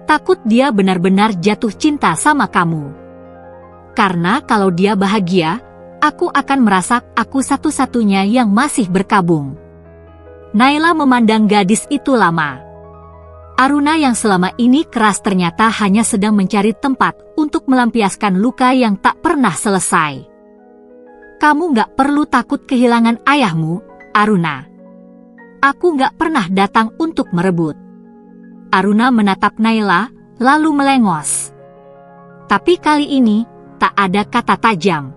Takut dia benar-benar jatuh cinta sama kamu. Karena kalau dia bahagia, aku akan merasa aku satu-satunya yang masih berkabung. Naila memandang gadis itu lama. Aruna yang selama ini keras ternyata hanya sedang mencari tempat untuk melampiaskan luka yang tak pernah selesai. Kamu gak perlu takut kehilangan ayahmu, Aruna. Aku gak pernah datang untuk merebut. Aruna menatap Naila, lalu melengos. Tapi kali ini, tak ada kata tajam.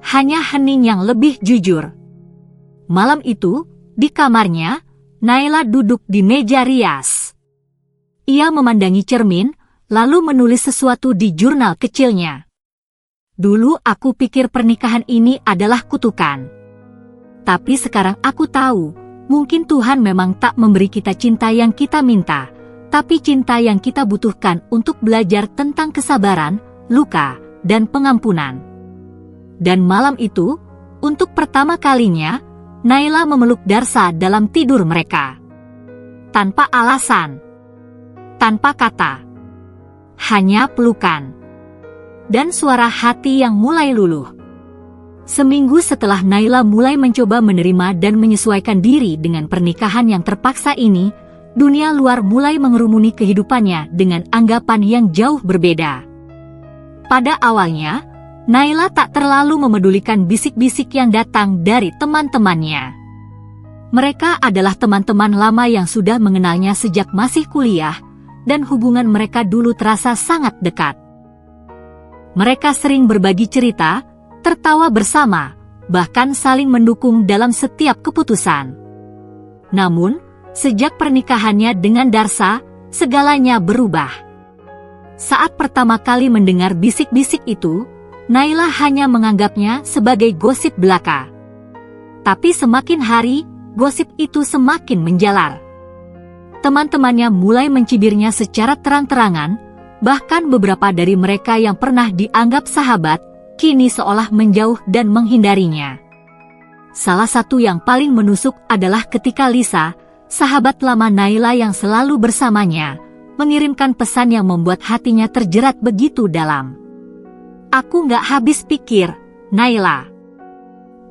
Hanya hening yang lebih jujur. Malam itu, di kamarnya, Naila duduk di meja rias. Ia memandangi cermin, lalu menulis sesuatu di jurnal kecilnya. Dulu aku pikir pernikahan ini adalah kutukan. Tapi sekarang aku tahu, mungkin Tuhan memang tak memberi kita cinta yang kita minta, tapi cinta yang kita butuhkan untuk belajar tentang kesabaran, luka, dan pengampunan. Dan malam itu, untuk pertama kalinya, Naila memeluk Darsa dalam tidur mereka. Tanpa alasan. Tanpa kata. Hanya pelukan. Dan suara hati yang mulai luluh. Seminggu setelah Naila mulai mencoba menerima dan menyesuaikan diri dengan pernikahan yang terpaksa ini, dunia luar mulai mengerumuni kehidupannya dengan anggapan yang jauh berbeda. Pada awalnya, Naila tak terlalu memedulikan bisik-bisik yang datang dari teman-temannya. Mereka adalah teman-teman lama yang sudah mengenalnya sejak masih kuliah, dan hubungan mereka dulu terasa sangat dekat. Mereka sering berbagi cerita, tertawa bersama, bahkan saling mendukung dalam setiap keputusan. Namun, sejak pernikahannya dengan Darsa, segalanya berubah. Saat pertama kali mendengar bisik-bisik itu, Naila hanya menganggapnya sebagai gosip belaka. Tapi semakin hari, gosip itu semakin menjalar. Teman-temannya mulai mencibirnya secara terang-terangan, bahkan beberapa dari mereka yang pernah dianggap sahabat, kini seolah menjauh dan menghindarinya. Salah satu yang paling menusuk adalah ketika Lisa, sahabat lama Naila yang selalu bersamanya, mengirimkan pesan yang membuat hatinya terjerat begitu dalam. Aku gak habis pikir, Naila.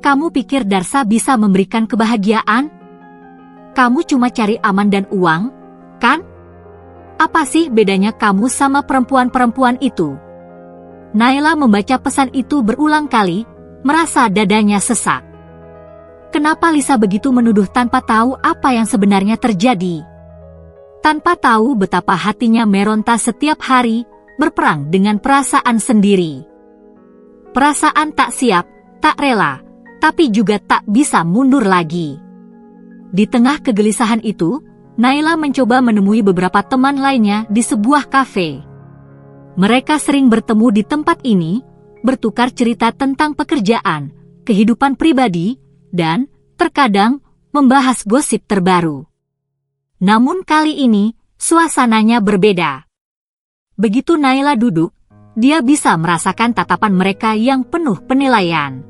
Kamu pikir Darsa bisa memberikan kebahagiaan? Kamu cuma cari aman dan uang, kan? Apa sih bedanya kamu sama perempuan-perempuan itu? Naila membaca pesan itu berulang kali, merasa dadanya sesak. Kenapa Lisa begitu menuduh tanpa tahu apa yang sebenarnya terjadi? Tanpa tahu betapa hatinya meronta setiap hari, berperang dengan perasaan sendiri. Perasaan tak siap, tak rela, tapi juga tak bisa mundur lagi. Di tengah kegelisahan itu, Naila mencoba menemui beberapa teman lainnya di sebuah kafe. Mereka sering bertemu di tempat ini, bertukar cerita tentang pekerjaan, kehidupan pribadi, dan, terkadang, membahas gosip terbaru. Namun kali ini, suasananya berbeda. Begitu Naila duduk, dia bisa merasakan tatapan mereka yang penuh penilaian.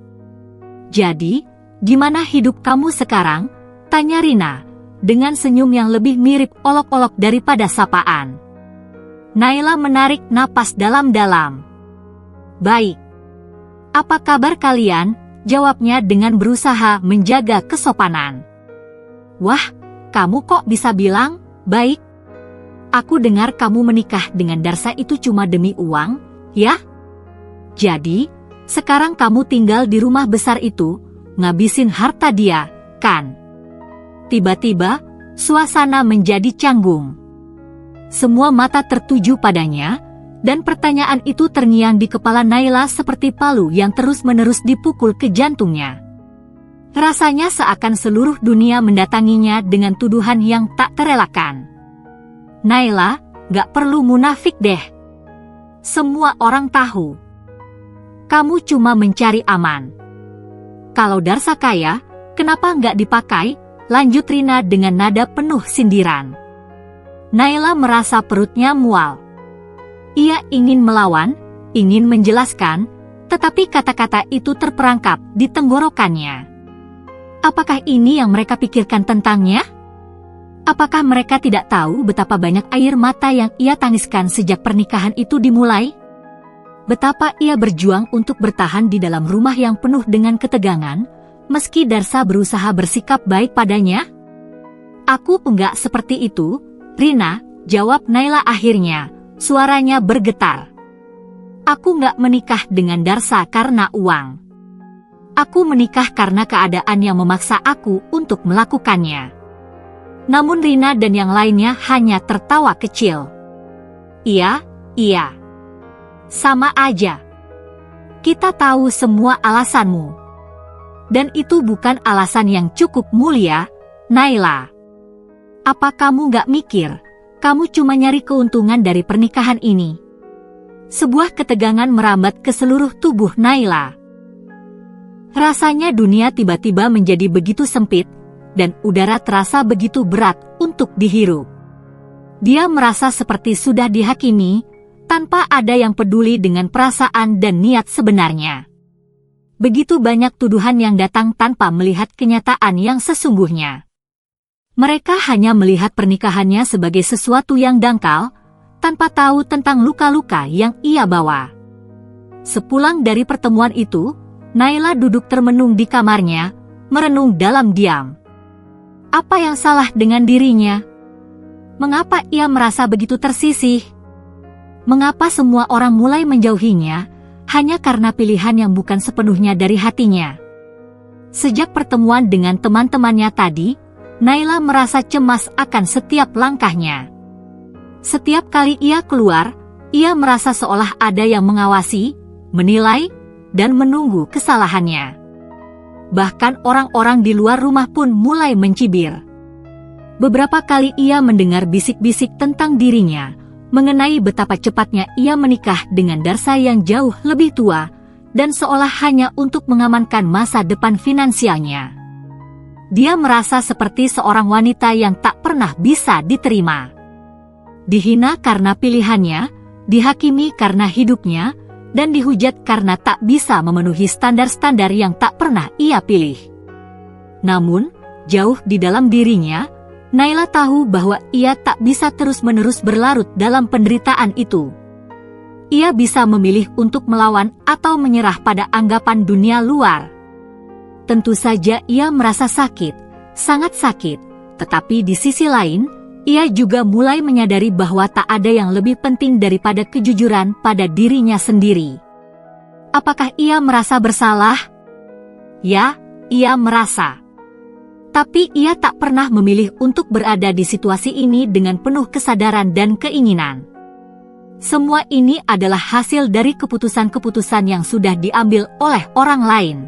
Jadi, gimana hidup kamu sekarang? Tanya Rina, dengan senyum yang lebih mirip olok-olok daripada sapaan. Naila menarik napas dalam-dalam. Baik. Apa kabar kalian? Jawabnya dengan berusaha menjaga kesopanan. Wah, kamu kok bisa bilang, baik? Aku dengar kamu menikah dengan Darsa itu cuma demi uang, ya? Jadi, sekarang kamu tinggal di rumah besar itu, ngabisin harta dia, kan? Tiba-tiba, suasana menjadi canggung. Semua mata tertuju padanya, dan pertanyaan itu terngiang di kepala Naila seperti palu yang terus-menerus dipukul ke jantungnya. Rasanya seakan seluruh dunia mendatanginya dengan tuduhan yang tak terelakkan. Naila, gak perlu munafik deh. Semua orang tahu. Kamu cuma mencari aman. Kalau Darsa kaya, kenapa gak dipakai? Lanjut Rina dengan nada penuh sindiran. Naila merasa perutnya mual. Ia ingin melawan, ingin menjelaskan, Tetapi kata-kata itu terperangkap di tenggorokannya. Apakah ini yang mereka pikirkan tentangnya? Apakah mereka tidak tahu betapa banyak air mata yang ia tangiskan sejak pernikahan itu dimulai? Betapa ia berjuang untuk bertahan di dalam rumah yang penuh dengan ketegangan, meski Darsa berusaha bersikap baik padanya? Aku enggak seperti itu, Rina, jawab Naila akhirnya, suaranya bergetar. Aku enggak menikah dengan Darsa karena uang. Aku menikah karena keadaan yang memaksa aku untuk melakukannya. Namun Rina dan yang lainnya hanya tertawa kecil. Iya. Sama aja. Kita tahu semua alasanmu. Dan itu bukan alasan yang cukup mulia, Naila. Apa kamu gak mikir, kamu cuma nyari keuntungan dari pernikahan ini? Sebuah ketegangan merambat ke seluruh tubuh Naila. Rasanya dunia tiba-tiba menjadi begitu sempit, dan udara terasa begitu berat untuk dihirup. Dia merasa seperti sudah dihakimi, tanpa ada yang peduli dengan perasaan dan niat sebenarnya. Begitu banyak tuduhan yang datang tanpa melihat kenyataan yang sesungguhnya. Mereka hanya melihat pernikahannya sebagai sesuatu yang dangkal, tanpa tahu tentang luka-luka yang ia bawa. Sepulang dari pertemuan itu, Naila duduk termenung di kamarnya, merenung dalam diam. Apa yang salah dengan dirinya? Mengapa ia merasa begitu tersisih? Mengapa semua orang mulai menjauhinya, hanya karena pilihan yang bukan sepenuhnya dari hatinya? Sejak pertemuan dengan teman-temannya tadi, Naila merasa cemas akan setiap langkahnya. Setiap kali ia keluar, ia merasa seolah ada yang mengawasi, menilai, dan menunggu kesalahannya. Bahkan orang-orang di luar rumah pun mulai mencibir. Beberapa kali ia mendengar bisik-bisik tentang dirinya, mengenai betapa cepatnya ia menikah dengan Darsa yang jauh lebih tua, dan seolah hanya untuk mengamankan masa depan finansialnya. Dia merasa seperti seorang wanita yang tak pernah bisa diterima. Dihina karena pilihannya, dihakimi karena hidupnya, dan dihujat karena tak bisa memenuhi standar-standar yang tak pernah ia pilih. Namun, jauh di dalam dirinya, Naila tahu bahwa ia tak bisa terus-menerus berlarut dalam penderitaan itu. Ia bisa memilih untuk melawan atau menyerah pada anggapan dunia luar. Tentu saja ia merasa sakit, sangat sakit, tetapi di sisi lain, ia juga mulai menyadari bahwa tak ada yang lebih penting daripada kejujuran pada dirinya sendiri. Apakah ia merasa bersalah? Ya, ia merasa. Tapi ia tak pernah memilih untuk berada di situasi ini dengan penuh kesadaran dan keinginan. Semua ini adalah hasil dari keputusan-keputusan yang sudah diambil oleh orang lain.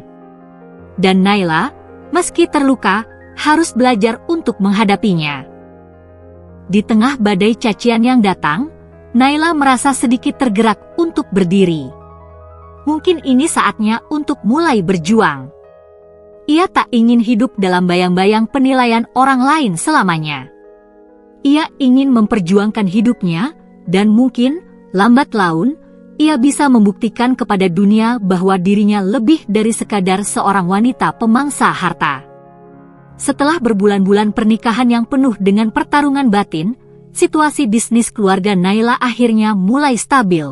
Dan Naila, meski terluka, harus belajar untuk menghadapinya. Di tengah badai cacian yang datang, Naila merasa sedikit tergerak untuk berdiri. Mungkin ini saatnya untuk mulai berjuang. Ia tak ingin hidup dalam bayang-bayang penilaian orang lain selamanya. Ia ingin memperjuangkan hidupnya, dan mungkin, lambat laun, ia bisa membuktikan kepada dunia bahwa dirinya lebih dari sekadar seorang wanita pemangsa harta. Setelah berbulan-bulan pernikahan yang penuh dengan pertarungan batin, situasi bisnis keluarga Naila akhirnya mulai stabil.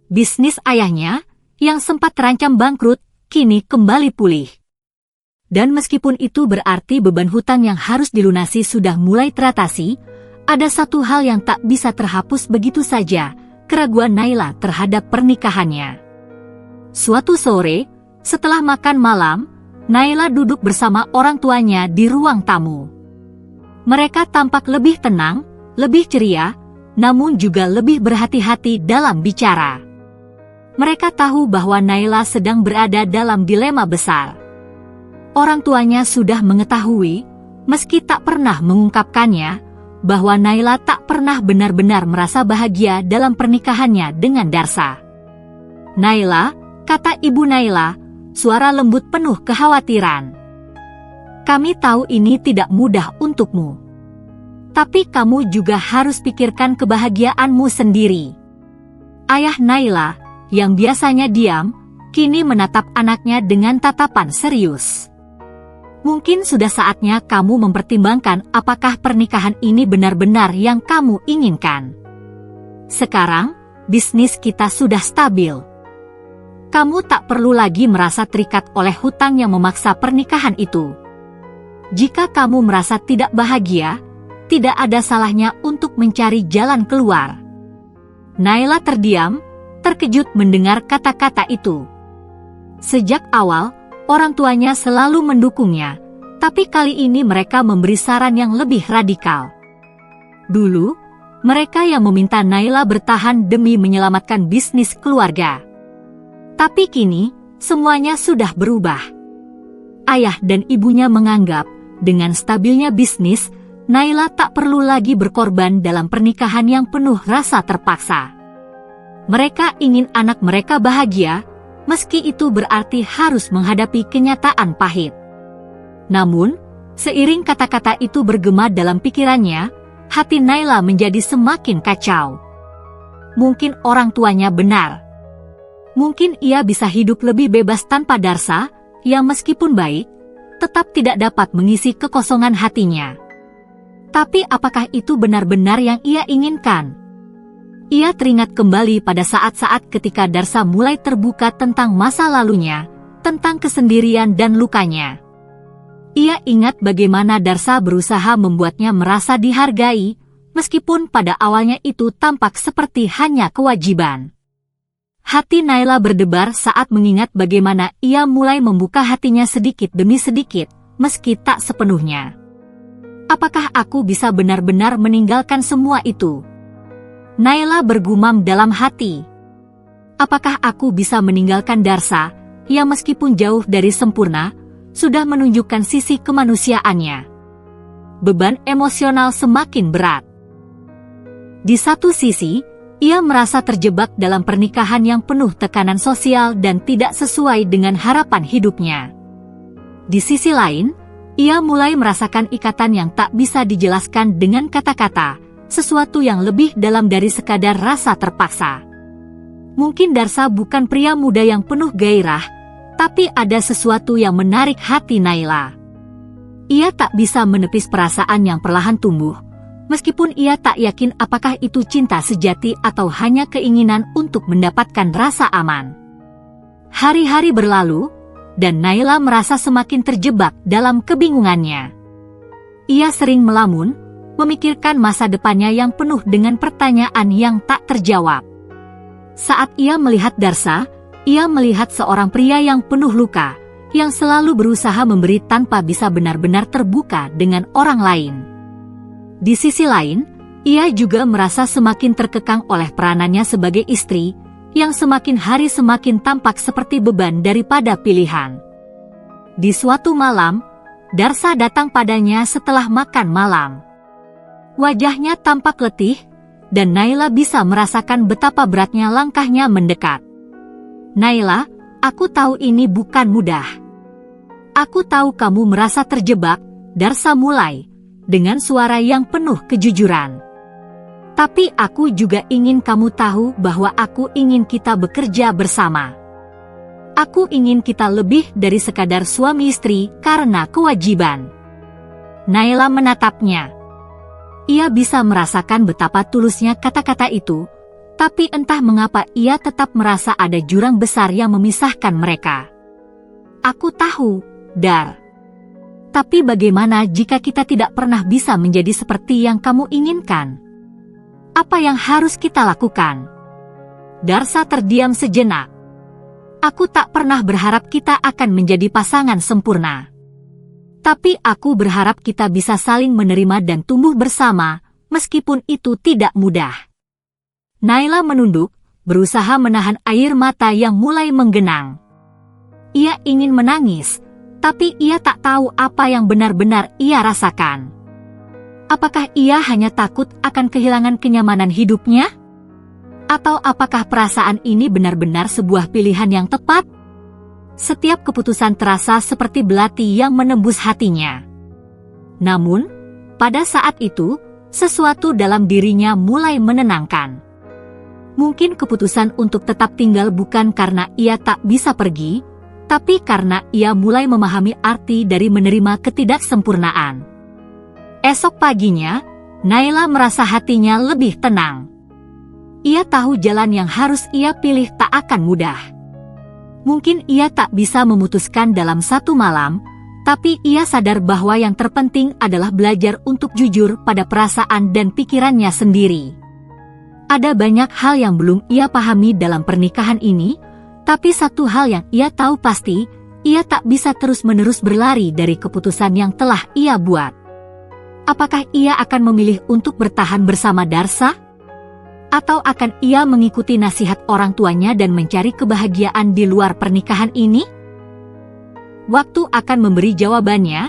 Bisnis ayahnya, yang sempat terancam bangkrut, kini kembali pulih. Dan meskipun itu berarti beban hutang yang harus dilunasi sudah mulai teratasi, ada satu hal yang tak bisa terhapus begitu saja, keraguan Naila terhadap pernikahannya. Suatu sore, setelah makan malam, Naila duduk bersama orang tuanya di ruang tamu. Mereka tampak lebih tenang, lebih ceria, namun juga lebih berhati-hati dalam bicara. Mereka tahu bahwa Naila sedang berada dalam dilema besar. Orang tuanya sudah mengetahui, meski tak pernah mengungkapkannya, bahwa Naila tak pernah benar-benar merasa bahagia dalam pernikahannya dengan Darsa. Naila, kata ibu Naila, suara lembut penuh kekhawatiran. Kami tahu ini tidak mudah untukmu. Tapi kamu juga harus pikirkan kebahagiaanmu sendiri. Ayah Naila, yang biasanya diam, kini menatap anaknya dengan tatapan serius. Mungkin sudah saatnya kamu mempertimbangkan apakah pernikahan ini benar-benar yang kamu inginkan. Sekarang, bisnis kita sudah stabil. Kamu tak perlu lagi merasa terikat oleh hutang yang memaksa pernikahan itu. Jika kamu merasa tidak bahagia, tidak ada salahnya untuk mencari jalan keluar. Naila terdiam, terkejut mendengar kata-kata itu. Sejak awal, orang tuanya selalu mendukungnya, tapi kali ini mereka memberi saran yang lebih radikal. Dulu, mereka yang meminta Naila bertahan demi menyelamatkan bisnis keluarga. Tapi kini, semuanya sudah berubah. Ayah dan ibunya menganggap, dengan stabilnya bisnis, Naila tak perlu lagi berkorban dalam pernikahan yang penuh rasa terpaksa. Mereka ingin anak mereka bahagia, meski itu berarti harus menghadapi kenyataan pahit. Namun, seiring kata-kata itu bergema dalam pikirannya, hati Naila menjadi semakin kacau. Mungkin orang tuanya benar. Mungkin ia bisa hidup lebih bebas tanpa Darsa, yang meskipun baik, tetap tidak dapat mengisi kekosongan hatinya. Tapi apakah itu benar-benar yang ia inginkan? Ia teringat kembali pada saat-saat ketika Darsa mulai terbuka tentang masa lalunya, tentang kesendirian dan lukanya. Ia ingat bagaimana Darsa berusaha membuatnya merasa dihargai, meskipun pada awalnya itu tampak seperti hanya kewajiban. Hati Naila berdebar saat mengingat bagaimana ia mulai membuka hatinya sedikit demi sedikit, meski tak sepenuhnya. Apakah aku bisa benar-benar meninggalkan semua itu? Naila bergumam dalam hati. Apakah aku bisa meninggalkan Darsa, yang meskipun jauh dari sempurna, sudah menunjukkan sisi kemanusiaannya? Beban emosional semakin berat. Di satu sisi, ia merasa terjebak dalam pernikahan yang penuh tekanan sosial dan tidak sesuai dengan harapan hidupnya. Di sisi lain, ia mulai merasakan ikatan yang tak bisa dijelaskan dengan kata-kata, sesuatu yang lebih dalam dari sekadar rasa terpaksa. Mungkin Darsa bukan pria muda yang penuh gairah, tapi ada sesuatu yang menarik hati Naila. Ia tak bisa menepis perasaan yang perlahan tumbuh, meskipun ia tak yakin apakah itu cinta sejati atau hanya keinginan untuk mendapatkan rasa aman. Hari-hari berlalu, dan Naila merasa semakin terjebak dalam kebingungannya. Ia sering melamun, memikirkan masa depannya yang penuh dengan pertanyaan yang tak terjawab. Saat ia melihat Darsa, ia melihat seorang pria yang penuh luka, yang selalu berusaha memberi tanpa bisa benar-benar terbuka dengan orang lain. Di sisi lain, ia juga merasa semakin terkekang oleh peranannya sebagai istri, yang semakin hari semakin tampak seperti beban daripada pilihan. Di suatu malam, Darsa datang padanya setelah makan malam. Wajahnya tampak letih, dan Naila bisa merasakan betapa beratnya langkahnya mendekat. Naila, aku tahu ini bukan mudah. Aku tahu kamu merasa terjebak, Darsa mulai, dengan suara yang penuh kejujuran. Tapi aku juga ingin kamu tahu bahwa aku ingin kita bekerja bersama. Aku ingin kita lebih dari sekadar suami istri karena kewajiban. Naila menatapnya. Ia bisa merasakan betapa tulusnya kata-kata itu, tapi entah mengapa ia tetap merasa ada jurang besar yang memisahkan mereka. Aku tahu, Dar. Tapi bagaimana jika kita tidak pernah bisa menjadi seperti yang kamu inginkan? Apa yang harus kita lakukan? Darsa terdiam sejenak. Aku tak pernah berharap kita akan menjadi pasangan sempurna. Tapi aku berharap kita bisa saling menerima dan tumbuh bersama, meskipun itu tidak mudah. Naila menunduk, berusaha menahan air mata yang mulai menggenang. Ia ingin menangis, tapi ia tak tahu apa yang benar-benar ia rasakan. Apakah ia hanya takut akan kehilangan kenyamanan hidupnya? Atau apakah perasaan ini benar-benar sebuah pilihan yang tepat? Setiap keputusan terasa seperti belati yang menembus hatinya. Namun, pada saat itu, sesuatu dalam dirinya mulai menenangkan. Mungkin keputusan untuk tetap tinggal bukan karena ia tak bisa pergi, tapi karena ia mulai memahami arti dari menerima ketidaksempurnaan. Esok paginya, Naila merasa hatinya lebih tenang. Ia tahu jalan yang harus ia pilih tak akan mudah. Mungkin ia tak bisa memutuskan dalam satu malam, tapi ia sadar bahwa yang terpenting adalah belajar untuk jujur pada perasaan dan pikirannya sendiri. Ada banyak hal yang belum ia pahami dalam pernikahan ini, tapi satu hal yang ia tahu pasti, ia tak bisa terus-menerus berlari dari keputusan yang telah ia buat. Apakah ia akan memilih untuk bertahan bersama Darsa? Atau akan ia mengikuti nasihat orang tuanya dan mencari kebahagiaan di luar pernikahan ini? Waktu akan memberi jawabannya,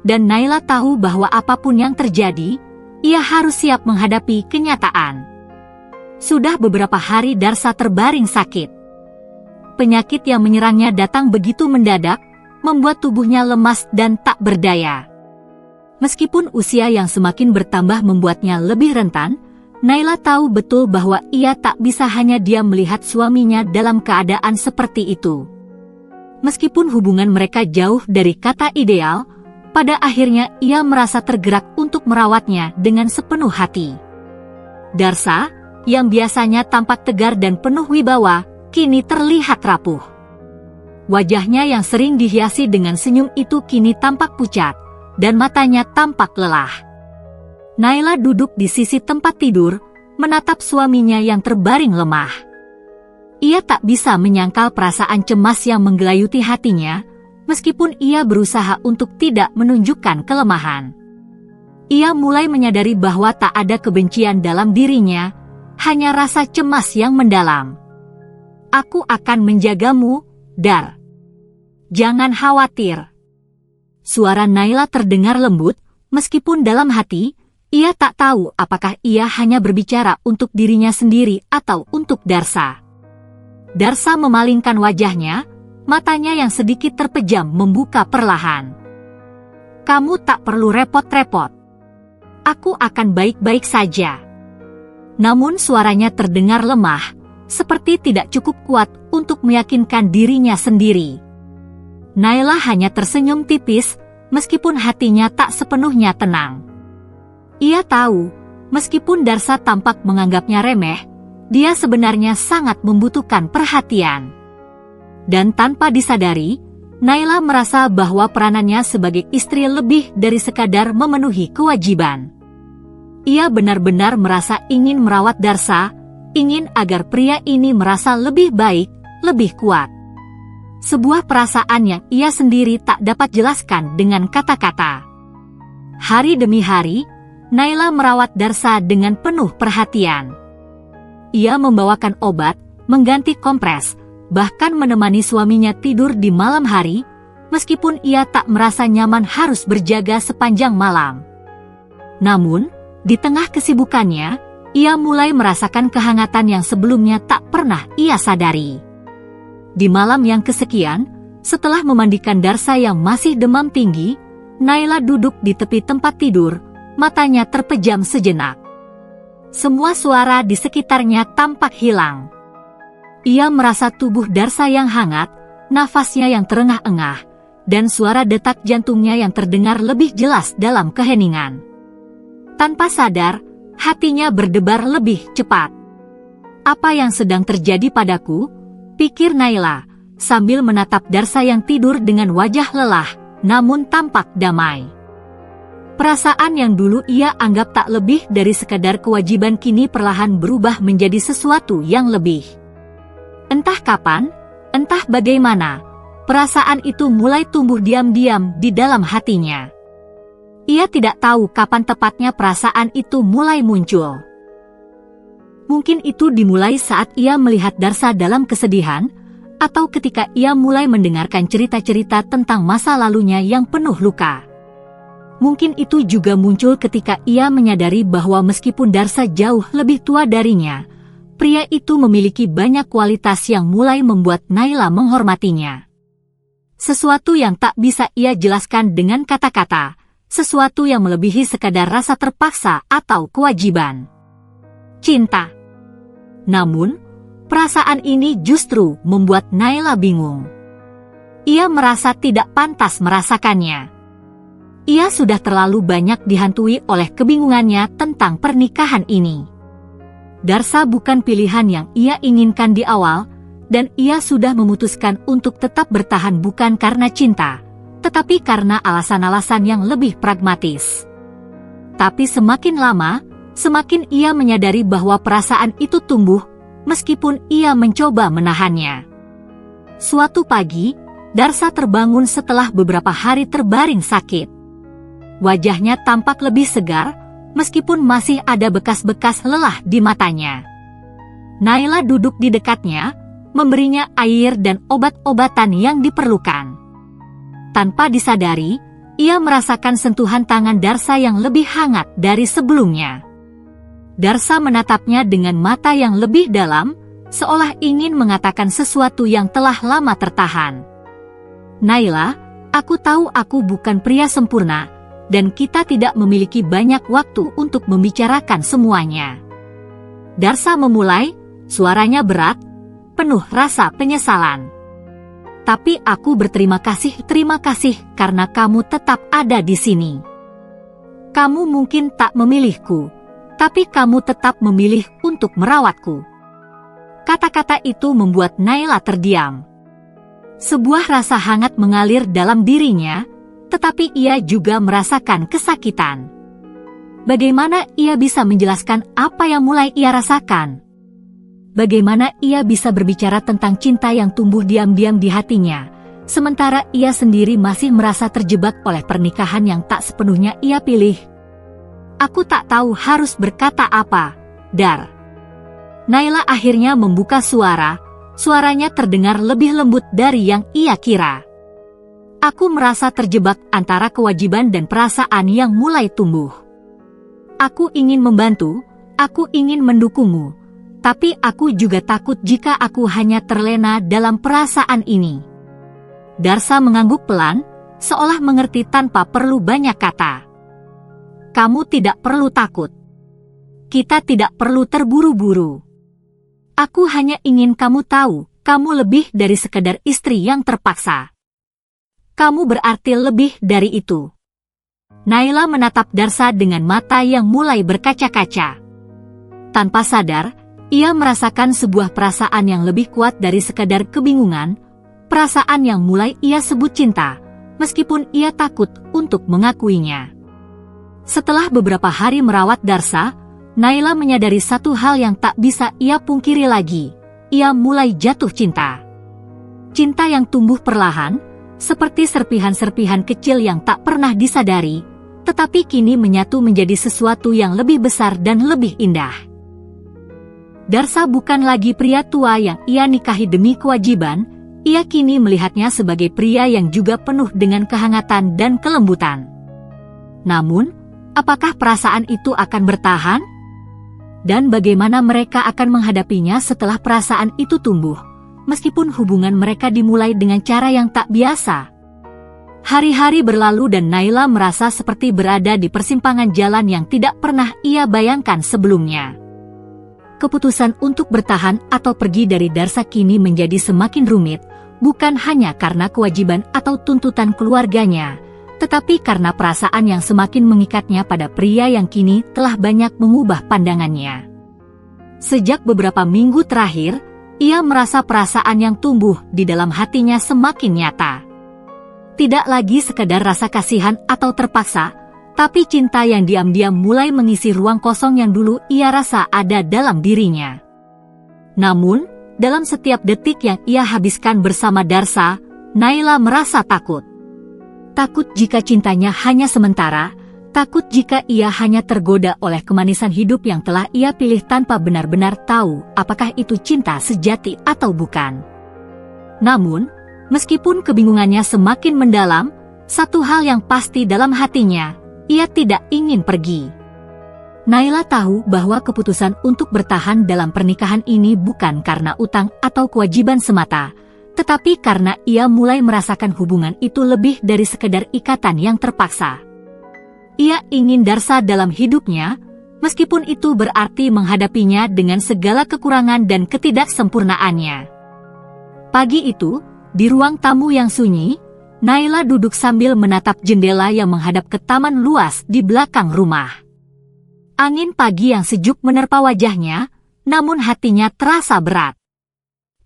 dan Naila tahu bahwa apapun yang terjadi, ia harus siap menghadapi kenyataan. Sudah beberapa hari Darsa terbaring sakit. Penyakit yang menyerangnya datang begitu mendadak, membuat tubuhnya lemas dan tak berdaya. Meskipun usia yang semakin bertambah membuatnya lebih rentan, Naila tahu betul bahwa ia tak bisa hanya diam melihat suaminya dalam keadaan seperti itu. Meskipun hubungan mereka jauh dari kata ideal, pada akhirnya ia merasa tergerak untuk merawatnya dengan sepenuh hati. Darsa, yang biasanya tampak tegar dan penuh wibawa, kini terlihat rapuh. Wajahnya yang sering dihiasi dengan senyum itu kini tampak pucat, dan matanya tampak lelah. Naila duduk di sisi tempat tidur, menatap suaminya yang terbaring lemah. Ia tak bisa menyangkal perasaan cemas yang menggelayuti hatinya, meskipun ia berusaha untuk tidak menunjukkan kelemahan. Ia mulai menyadari bahwa tak ada kebencian dalam dirinya, hanya rasa cemas yang mendalam. "Aku akan menjagamu, Dar. Jangan khawatir." Suara Naila terdengar lembut, meskipun dalam hati, ia tak tahu apakah ia hanya berbicara untuk dirinya sendiri atau untuk Darsa. Darsa memalingkan wajahnya, matanya yang sedikit terpejam membuka perlahan. "Kamu tak perlu repot-repot. Aku akan baik-baik saja." Namun suaranya terdengar lemah, seperti tidak cukup kuat untuk meyakinkan dirinya sendiri. Naila hanya tersenyum tipis, meskipun hatinya tak sepenuhnya tenang. Ia tahu, meskipun Darsa tampak menganggapnya remeh, dia sebenarnya sangat membutuhkan perhatian. Dan tanpa disadari, Naila merasa bahwa peranannya sebagai istri lebih dari sekadar memenuhi kewajiban. Ia benar-benar merasa ingin merawat Darsa, ingin agar pria ini merasa lebih baik, lebih kuat. Sebuah perasaan yang ia sendiri tak dapat jelaskan dengan kata-kata. Hari demi hari, Naila merawat Darsa dengan penuh perhatian. Ia membawakan obat, mengganti kompres, bahkan menemani suaminya tidur di malam hari, meskipun ia tak merasa nyaman harus berjaga sepanjang malam. Namun, di tengah kesibukannya, ia mulai merasakan kehangatan yang sebelumnya tak pernah ia sadari. Di malam yang kesekian, setelah memandikan Darsa yang masih demam tinggi, Naila duduk di tepi tempat tidur, matanya terpejam sejenak. Semua suara di sekitarnya tampak hilang. Ia merasa tubuh Darsa yang hangat, nafasnya yang terengah-engah, dan suara detak jantungnya yang terdengar lebih jelas dalam keheningan. Tanpa sadar, hatinya berdebar lebih cepat. "Apa yang sedang terjadi padaku?" pikir Naila, sambil menatap Darsa yang tidur dengan wajah lelah, namun tampak damai. Perasaan yang dulu ia anggap tak lebih dari sekadar kewajiban kini perlahan berubah menjadi sesuatu yang lebih. Entah kapan, entah bagaimana, perasaan itu mulai tumbuh diam-diam di dalam hatinya. Ia tidak tahu kapan tepatnya perasaan itu mulai muncul. Mungkin itu dimulai saat ia melihat Darsa dalam kesedihan, atau ketika ia mulai mendengarkan cerita-cerita tentang masa lalunya yang penuh luka. Mungkin itu juga muncul ketika ia menyadari bahwa meskipun Darsa jauh lebih tua darinya, pria itu memiliki banyak kualitas yang mulai membuat Naila menghormatinya. Sesuatu yang tak bisa ia jelaskan dengan kata-kata, sesuatu yang melebihi sekadar rasa terpaksa atau kewajiban. Cinta. Namun, perasaan ini justru membuat Naila bingung. Ia merasa tidak pantas merasakannya. Ia sudah terlalu banyak dihantui oleh kebingungannya tentang pernikahan ini. Darsa bukan pilihan yang ia inginkan di awal, dan ia sudah memutuskan untuk tetap bertahan bukan karena cinta, tetapi karena alasan-alasan yang lebih pragmatis. Tapi semakin lama, semakin ia menyadari bahwa perasaan itu tumbuh, meskipun ia mencoba menahannya. Suatu pagi, Darsa terbangun setelah beberapa hari terbaring sakit. Wajahnya tampak lebih segar, meskipun masih ada bekas-bekas lelah di matanya. Naila duduk di dekatnya, memberinya air dan obat-obatan yang diperlukan. Tanpa disadari, ia merasakan sentuhan tangan Darsa yang lebih hangat dari sebelumnya. Darsa menatapnya dengan mata yang lebih dalam, seolah ingin mengatakan sesuatu yang telah lama tertahan. Naila, aku tahu aku bukan pria sempurna, dan kita tidak memiliki banyak waktu untuk membicarakan semuanya. Darsa memulai, suaranya berat, penuh rasa penyesalan. Tapi aku terima kasih karena kamu tetap ada di sini. Kamu mungkin tak memilihku, tapi kamu tetap memilih untuk merawatku. Kata-kata itu membuat Naila terdiam. Sebuah rasa hangat mengalir dalam dirinya, tetapi ia juga merasakan kesakitan. Bagaimana ia bisa menjelaskan apa yang mulai ia rasakan? Bagaimana ia bisa berbicara tentang cinta yang tumbuh diam-diam di hatinya, sementara ia sendiri masih merasa terjebak oleh pernikahan yang tak sepenuhnya ia pilih? Aku tak tahu harus berkata apa, Dar. Naila akhirnya membuka suara, suaranya terdengar lebih lembut dari yang ia kira. Aku merasa terjebak antara kewajiban dan perasaan yang mulai tumbuh. Aku ingin membantu, aku ingin mendukungmu, tapi aku juga takut jika aku hanya terlena dalam perasaan ini. Darsa mengangguk pelan, seolah mengerti tanpa perlu banyak kata. Kamu tidak perlu takut. Kita tidak perlu terburu-buru. Aku hanya ingin kamu tahu, kamu lebih dari sekedar istri yang terpaksa. Kamu berarti lebih dari itu. Naila menatap Darsa dengan mata yang mulai berkaca-kaca. Tanpa sadar, ia merasakan sebuah perasaan yang lebih kuat dari sekadar kebingungan, perasaan yang mulai ia sebut cinta, meskipun ia takut untuk mengakuinya. Setelah beberapa hari merawat Darsa, Naila menyadari satu hal yang tak bisa ia pungkiri lagi. Ia mulai jatuh cinta. Cinta yang tumbuh perlahan, seperti serpihan-serpihan kecil yang tak pernah disadari, tetapi kini menyatu menjadi sesuatu yang lebih besar dan lebih indah. Darsa bukan lagi pria tua yang ia nikahi demi kewajiban, ia kini melihatnya sebagai pria yang juga penuh dengan kehangatan dan kelembutan. Namun, apakah perasaan itu akan bertahan? Dan bagaimana mereka akan menghadapinya setelah perasaan itu tumbuh, meskipun hubungan mereka dimulai dengan cara yang tak biasa? Hari-hari berlalu dan Naila merasa seperti berada di persimpangan jalan yang tidak pernah ia bayangkan sebelumnya. Keputusan untuk bertahan atau pergi dari Darsa kini menjadi semakin rumit, bukan hanya karena kewajiban atau tuntutan keluarganya, tetapi karena perasaan yang semakin mengikatnya pada pria yang kini telah banyak mengubah pandangannya. Sejak beberapa minggu terakhir, ia merasa perasaan yang tumbuh di dalam hatinya semakin nyata. Tidak lagi sekadar rasa kasihan atau terpaksa, tapi cinta yang diam-diam mulai mengisi ruang kosong yang dulu ia rasa ada dalam dirinya. Namun, dalam setiap detik yang ia habiskan bersama Darsa, Naila merasa takut. Takut jika cintanya hanya sementara, takut jika ia hanya tergoda oleh kemanisan hidup yang telah ia pilih tanpa benar-benar tahu apakah itu cinta sejati atau bukan. Namun, meskipun kebingungannya semakin mendalam, satu hal yang pasti dalam hatinya, ia tidak ingin pergi. Naila tahu bahwa keputusan untuk bertahan dalam pernikahan ini bukan karena utang atau kewajiban semata, tetapi karena ia mulai merasakan hubungan itu lebih dari sekedar ikatan yang terpaksa. Ia ingin Darsa dalam hidupnya, meskipun itu berarti menghadapinya dengan segala kekurangan dan ketidaksempurnaannya. Pagi itu, di ruang tamu yang sunyi, Naila duduk sambil menatap jendela yang menghadap ke taman luas di belakang rumah. Angin pagi yang sejuk menerpa wajahnya, namun hatinya terasa berat.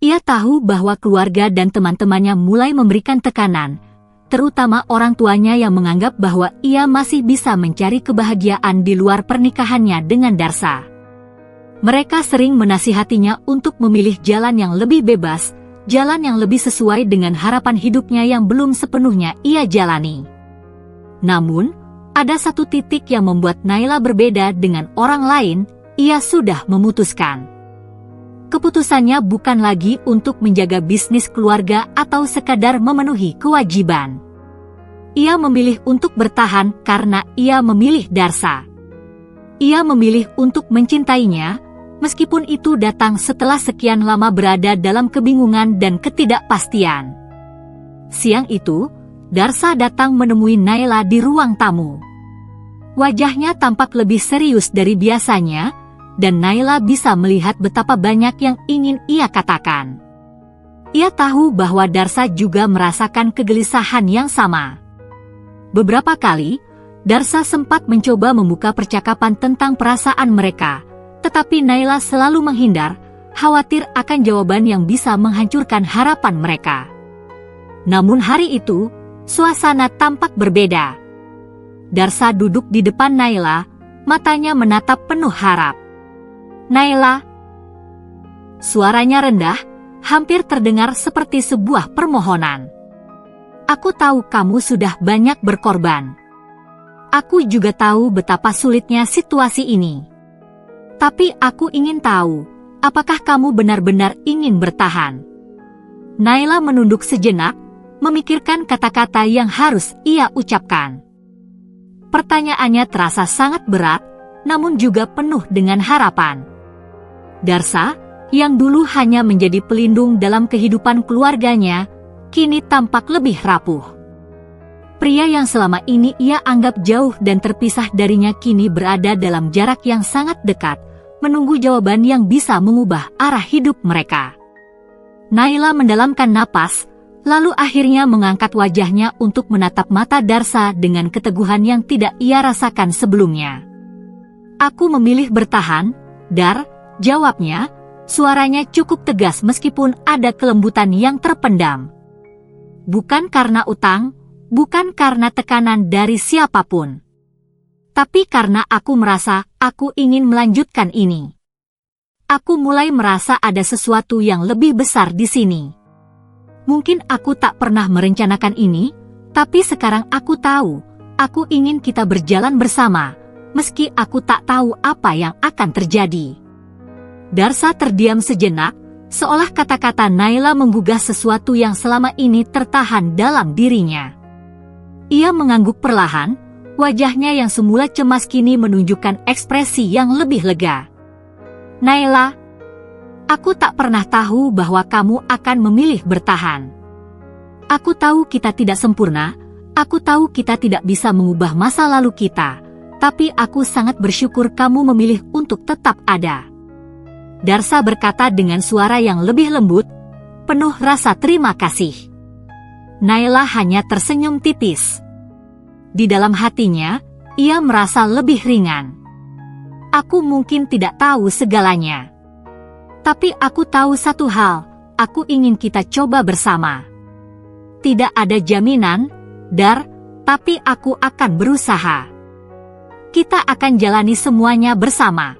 Ia tahu bahwa keluarga dan teman-temannya mulai memberikan tekanan, terutama orang tuanya yang menganggap bahwa ia masih bisa mencari kebahagiaan di luar pernikahannya dengan Darsa. Mereka sering menasihatinya untuk memilih jalan yang lebih bebas, jalan yang lebih sesuai dengan harapan hidupnya yang belum sepenuhnya ia jalani. Namun, ada satu titik yang membuat Naila berbeda dengan orang lain. Ia sudah memutuskan. Keputusannya bukan lagi untuk menjaga bisnis keluarga atau sekadar memenuhi kewajiban. Ia memilih untuk bertahan karena ia memilih Darsa. Ia memilih untuk mencintainya, meskipun itu datang setelah sekian lama berada dalam kebingungan dan ketidakpastian. Siang itu, Darsa datang menemui Naila di ruang tamu. Wajahnya tampak lebih serius dari biasanya, dan Naila bisa melihat betapa banyak yang ingin ia katakan. Ia tahu bahwa Darsa juga merasakan kegelisahan yang sama. Beberapa kali, Darsa sempat mencoba membuka percakapan tentang perasaan mereka, tetapi Naila selalu menghindar, khawatir akan jawaban yang bisa menghancurkan harapan mereka. Namun hari itu, suasana tampak berbeda. Darsa duduk di depan Naila, matanya menatap penuh harap. "Naila." Suaranya rendah, hampir terdengar seperti sebuah permohonan. "Aku tahu kamu sudah banyak berkorban. Aku juga tahu betapa sulitnya situasi ini. Tapi aku ingin tahu, apakah kamu benar-benar ingin bertahan?" Naila menunduk sejenak, memikirkan kata-kata yang harus ia ucapkan. Pertanyaannya terasa sangat berat, namun juga penuh dengan harapan. Darsa, yang dulu hanya menjadi pelindung dalam kehidupan keluarganya, kini tampak lebih rapuh. Pria yang selama ini ia anggap jauh dan terpisah darinya kini berada dalam jarak yang sangat dekat, menunggu jawaban yang bisa mengubah arah hidup mereka. Naila mendalamkan napas, lalu akhirnya mengangkat wajahnya untuk menatap mata Darsa dengan keteguhan yang tidak ia rasakan sebelumnya. "Aku memilih bertahan, Dar," jawabnya, suaranya cukup tegas meskipun ada kelembutan yang terpendam. "Bukan karena utang, bukan karena tekanan dari siapapun. Tapi karena aku merasa aku ingin melanjutkan ini. Aku mulai merasa ada sesuatu yang lebih besar di sini. Mungkin aku tak pernah merencanakan ini, tapi sekarang aku tahu, aku ingin kita berjalan bersama, meski aku tak tahu apa yang akan terjadi." Darsa terdiam sejenak, seolah kata-kata Naila menggugah sesuatu yang selama ini tertahan dalam dirinya. Ia mengangguk perlahan, wajahnya yang semula cemas kini menunjukkan ekspresi yang lebih lega. "Naila, aku tak pernah tahu bahwa kamu akan memilih bertahan. Aku tahu kita tidak sempurna, aku tahu kita tidak bisa mengubah masa lalu kita, tapi aku sangat bersyukur kamu memilih untuk tetap ada." Darsa berkata dengan suara yang lebih lembut, penuh rasa terima kasih. Naila hanya tersenyum tipis. Di dalam hatinya, ia merasa lebih ringan. "Aku mungkin tidak tahu segalanya. Tapi aku tahu satu hal, aku ingin kita coba bersama. Tidak ada jaminan, Dar, tapi aku akan berusaha. Kita akan jalani semuanya bersama."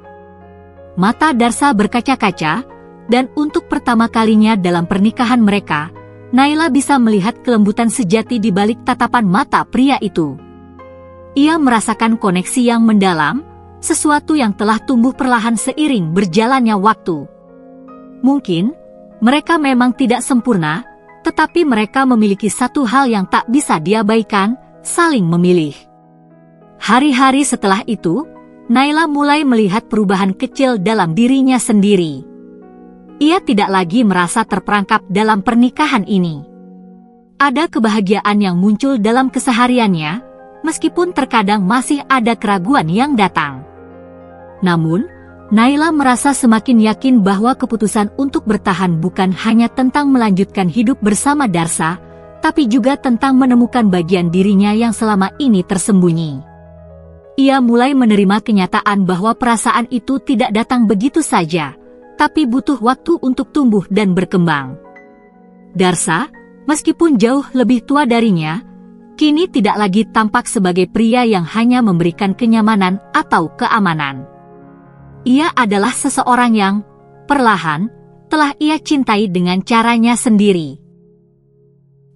Mata Darsa berkaca-kaca, dan untuk pertama kalinya dalam pernikahan mereka, Naila bisa melihat kelembutan sejati di balik tatapan mata pria itu. Ia merasakan koneksi yang mendalam, sesuatu yang telah tumbuh perlahan seiring berjalannya waktu. Mungkin, mereka memang tidak sempurna, tetapi mereka memiliki satu hal yang tak bisa diabaikan, saling memilih. Hari-hari setelah itu, Naila mulai melihat perubahan kecil dalam dirinya sendiri. Ia tidak lagi merasa terperangkap dalam pernikahan ini. Ada kebahagiaan yang muncul dalam kesehariannya, meskipun terkadang masih ada keraguan yang datang. Namun, Naila merasa semakin yakin bahwa keputusan untuk bertahan bukan hanya tentang melanjutkan hidup bersama Darsa, tapi juga tentang menemukan bagian dirinya yang selama ini tersembunyi. Ia mulai menerima kenyataan bahwa perasaan itu tidak datang begitu saja, tapi butuh waktu untuk tumbuh dan berkembang. Darsa, meskipun jauh lebih tua darinya, kini tidak lagi tampak sebagai pria yang hanya memberikan kenyamanan atau keamanan. Ia adalah seseorang yang, perlahan, telah ia cintai dengan caranya sendiri.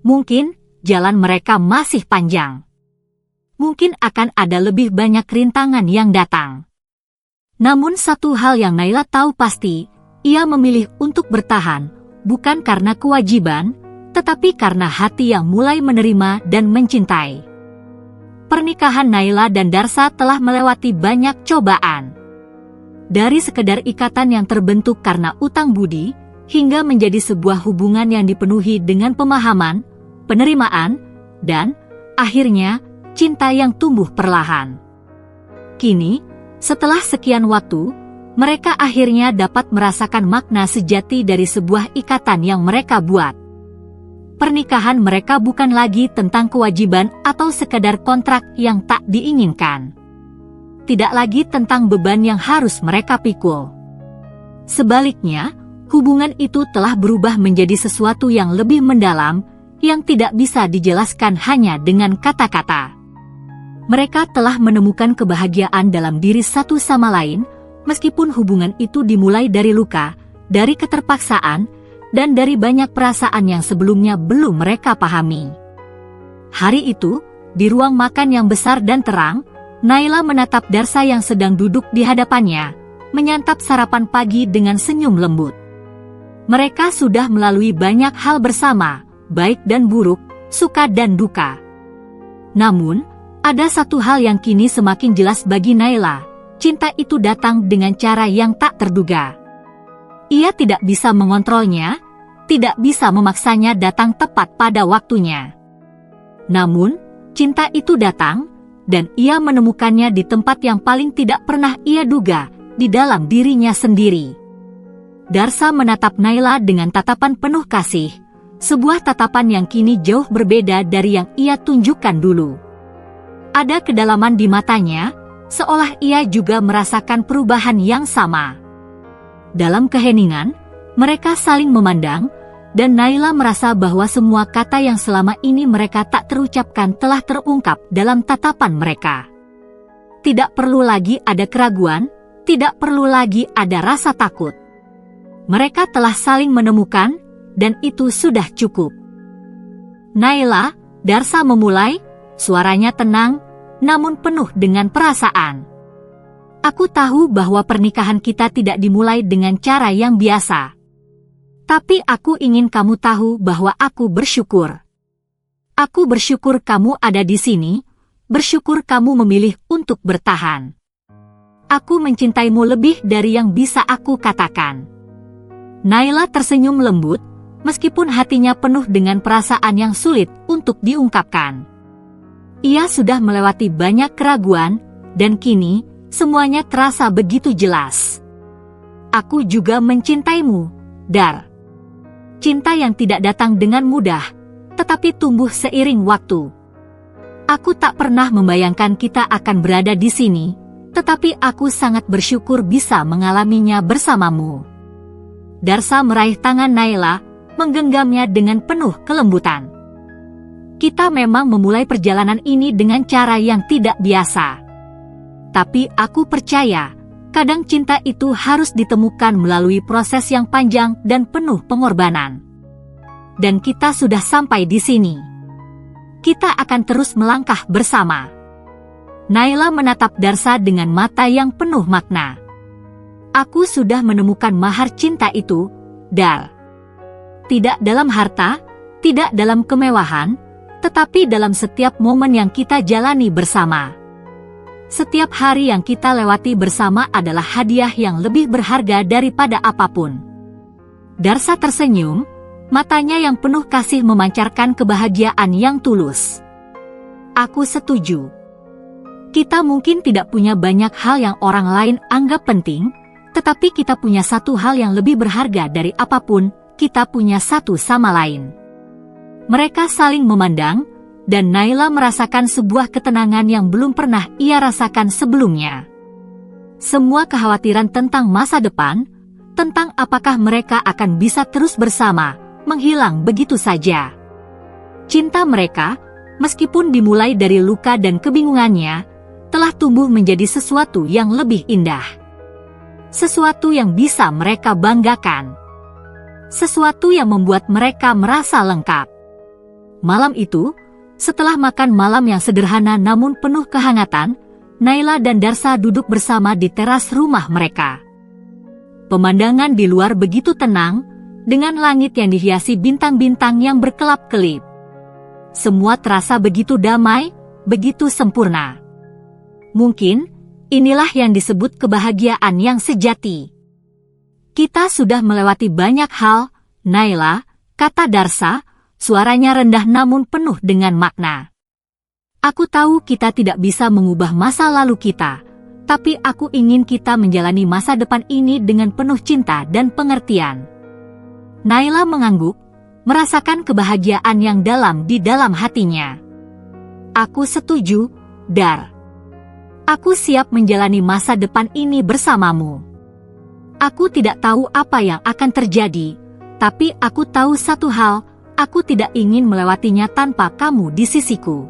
Mungkin, jalan mereka masih panjang. Mungkin akan ada lebih banyak rintangan yang datang. Namun satu hal yang Naila tahu pasti, ia memilih untuk bertahan, bukan karena kewajiban, tetapi karena hati yang mulai menerima dan mencintai. Pernikahan Naila dan Darsa telah melewati banyak cobaan. Dari sekedar ikatan yang terbentuk karena utang budi, hingga menjadi sebuah hubungan yang dipenuhi dengan pemahaman, penerimaan, dan, akhirnya, cinta yang tumbuh perlahan. Kini, setelah sekian waktu, mereka akhirnya dapat merasakan makna sejati dari sebuah ikatan yang mereka buat. Pernikahan mereka bukan lagi tentang kewajiban atau sekadar kontrak yang tak diinginkan. Tidak lagi tentang beban yang harus mereka pikul. Sebaliknya, hubungan itu telah berubah menjadi sesuatu yang lebih mendalam, yang tidak bisa dijelaskan hanya dengan kata-kata. Mereka telah menemukan kebahagiaan dalam diri satu sama lain, meskipun hubungan itu dimulai dari luka, dari keterpaksaan, dan dari banyak perasaan yang sebelumnya belum mereka pahami. Hari itu, di ruang makan yang besar dan terang, Naila menatap Darsa yang sedang duduk di hadapannya, menyantap sarapan pagi dengan senyum lembut. Mereka sudah melalui banyak hal bersama, baik dan buruk, suka dan duka. Namun, ada satu hal yang kini semakin jelas bagi Naila, cinta itu datang dengan cara yang tak terduga. Ia tidak bisa mengontrolnya, tidak bisa memaksanya datang tepat pada waktunya. Namun, cinta itu datang, dan ia menemukannya di tempat yang paling tidak pernah ia duga, di dalam dirinya sendiri. Darsa menatap Naila dengan tatapan penuh kasih, sebuah tatapan yang kini jauh berbeda dari yang ia tunjukkan dulu. Ada kedalaman di matanya, seolah ia juga merasakan perubahan yang sama. Dalam keheningan, mereka saling memandang, dan Naila merasa bahwa semua kata yang selama ini mereka tak terucapkan telah terungkap dalam tatapan mereka. Tidak perlu lagi ada keraguan, tidak perlu lagi ada rasa takut. Mereka telah saling menemukan, dan itu sudah cukup. Naila, Darsa memulai, suaranya tenang, namun penuh dengan perasaan. Aku tahu bahwa pernikahan kita tidak dimulai dengan cara yang biasa. Tapi aku ingin kamu tahu bahwa aku bersyukur. Aku bersyukur kamu ada di sini, bersyukur kamu memilih untuk bertahan. Aku mencintaimu lebih dari yang bisa aku katakan. Naila tersenyum lembut, meskipun hatinya penuh dengan perasaan yang sulit untuk diungkapkan. Ia sudah melewati banyak keraguan, dan kini, semuanya terasa begitu jelas. Aku juga mencintaimu, Dar. Cinta yang tidak datang dengan mudah, tetapi tumbuh seiring waktu. Aku tak pernah membayangkan kita akan berada di sini, tetapi aku sangat bersyukur bisa mengalaminya bersamamu. Darsa meraih tangan Naila, menggenggamnya dengan penuh kelembutan. Kita memang memulai perjalanan ini dengan cara yang tidak biasa. Tapi aku percaya, kadang cinta itu harus ditemukan melalui proses yang panjang dan penuh pengorbanan. Dan kita sudah sampai di sini. Kita akan terus melangkah bersama. Naila menatap Darsa dengan mata yang penuh makna. Aku sudah menemukan mahar cinta itu, Dar. Tidak dalam harta, tidak dalam kemewahan, tetapi dalam setiap momen yang kita jalani bersama. Setiap hari yang kita lewati bersama adalah hadiah yang lebih berharga daripada apapun. Darsa tersenyum, matanya yang penuh kasih memancarkan kebahagiaan yang tulus. Aku setuju. Kita mungkin tidak punya banyak hal yang orang lain anggap penting, tetapi kita punya satu hal yang lebih berharga dari apapun, kita punya satu sama lain. Mereka saling memandang, dan Naila merasakan sebuah ketenangan yang belum pernah ia rasakan sebelumnya. Semua kekhawatiran tentang masa depan, tentang apakah mereka akan bisa terus bersama, menghilang begitu saja. Cinta mereka, meskipun dimulai dari luka dan kebingungannya, telah tumbuh menjadi sesuatu yang lebih indah. Sesuatu yang bisa mereka banggakan. Sesuatu yang membuat mereka merasa lengkap. Malam itu, setelah makan malam yang sederhana namun penuh kehangatan, Naila dan Darsa duduk bersama di teras rumah mereka. Pemandangan di luar begitu tenang, dengan langit yang dihiasi bintang-bintang yang berkelap-kelip. Semua terasa begitu damai, begitu sempurna. Mungkin, inilah yang disebut kebahagiaan yang sejati. Kita sudah melewati banyak hal, Naila, kata Darsa, suaranya rendah namun penuh dengan makna. Aku tahu kita tidak bisa mengubah masa lalu kita, tapi aku ingin kita menjalani masa depan ini dengan penuh cinta dan pengertian. Naila mengangguk, merasakan kebahagiaan yang dalam di dalam hatinya. Aku setuju, Dar. Aku siap menjalani masa depan ini bersamamu. Aku tidak tahu apa yang akan terjadi, tapi aku tahu satu hal, aku tidak ingin melewatinya tanpa kamu di sisiku.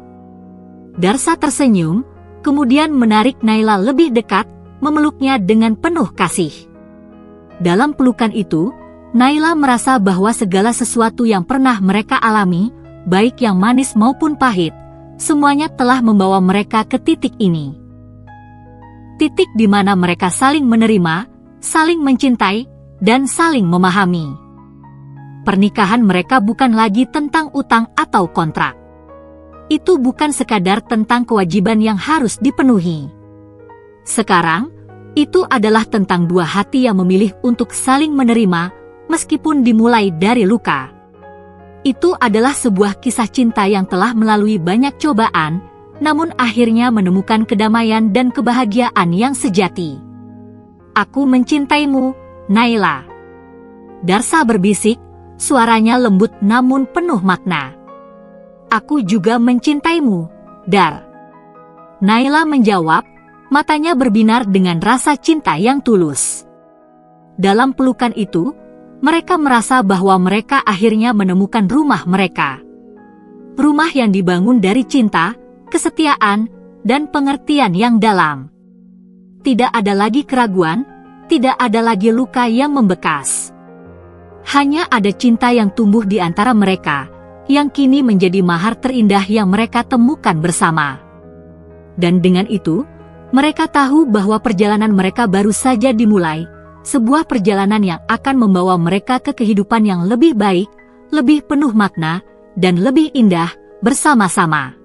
Darsa tersenyum, kemudian menarik Naila lebih dekat, memeluknya dengan penuh kasih. Dalam pelukan itu, Naila merasa bahwa segala sesuatu yang pernah mereka alami, baik yang manis maupun pahit, semuanya telah membawa mereka ke titik ini. Titik di mana mereka saling menerima, saling mencintai, dan saling memahami. Pernikahan mereka bukan lagi tentang utang atau kontrak. Itu bukan sekadar tentang kewajiban yang harus dipenuhi. Sekarang, itu adalah tentang dua hati yang memilih untuk saling menerima, meskipun dimulai dari luka. Itu adalah sebuah kisah cinta yang telah melalui banyak cobaan, namun akhirnya menemukan kedamaian dan kebahagiaan yang sejati. Aku mencintaimu, Naila. Darsa berbisik, suaranya lembut namun penuh makna. Aku juga mencintaimu, Dar. Naila menjawab, matanya berbinar dengan rasa cinta yang tulus. Dalam pelukan itu, mereka merasa bahwa mereka akhirnya menemukan rumah mereka. Rumah yang dibangun dari cinta, kesetiaan, dan pengertian yang dalam. Tidak ada lagi keraguan, tidak ada lagi luka yang membekas. Hanya ada cinta yang tumbuh di antara mereka, yang kini menjadi mahar terindah yang mereka temukan bersama. Dan dengan itu, mereka tahu bahwa perjalanan mereka baru saja dimulai, sebuah perjalanan yang akan membawa mereka ke kehidupan yang lebih baik, lebih penuh makna, dan lebih indah bersama-sama.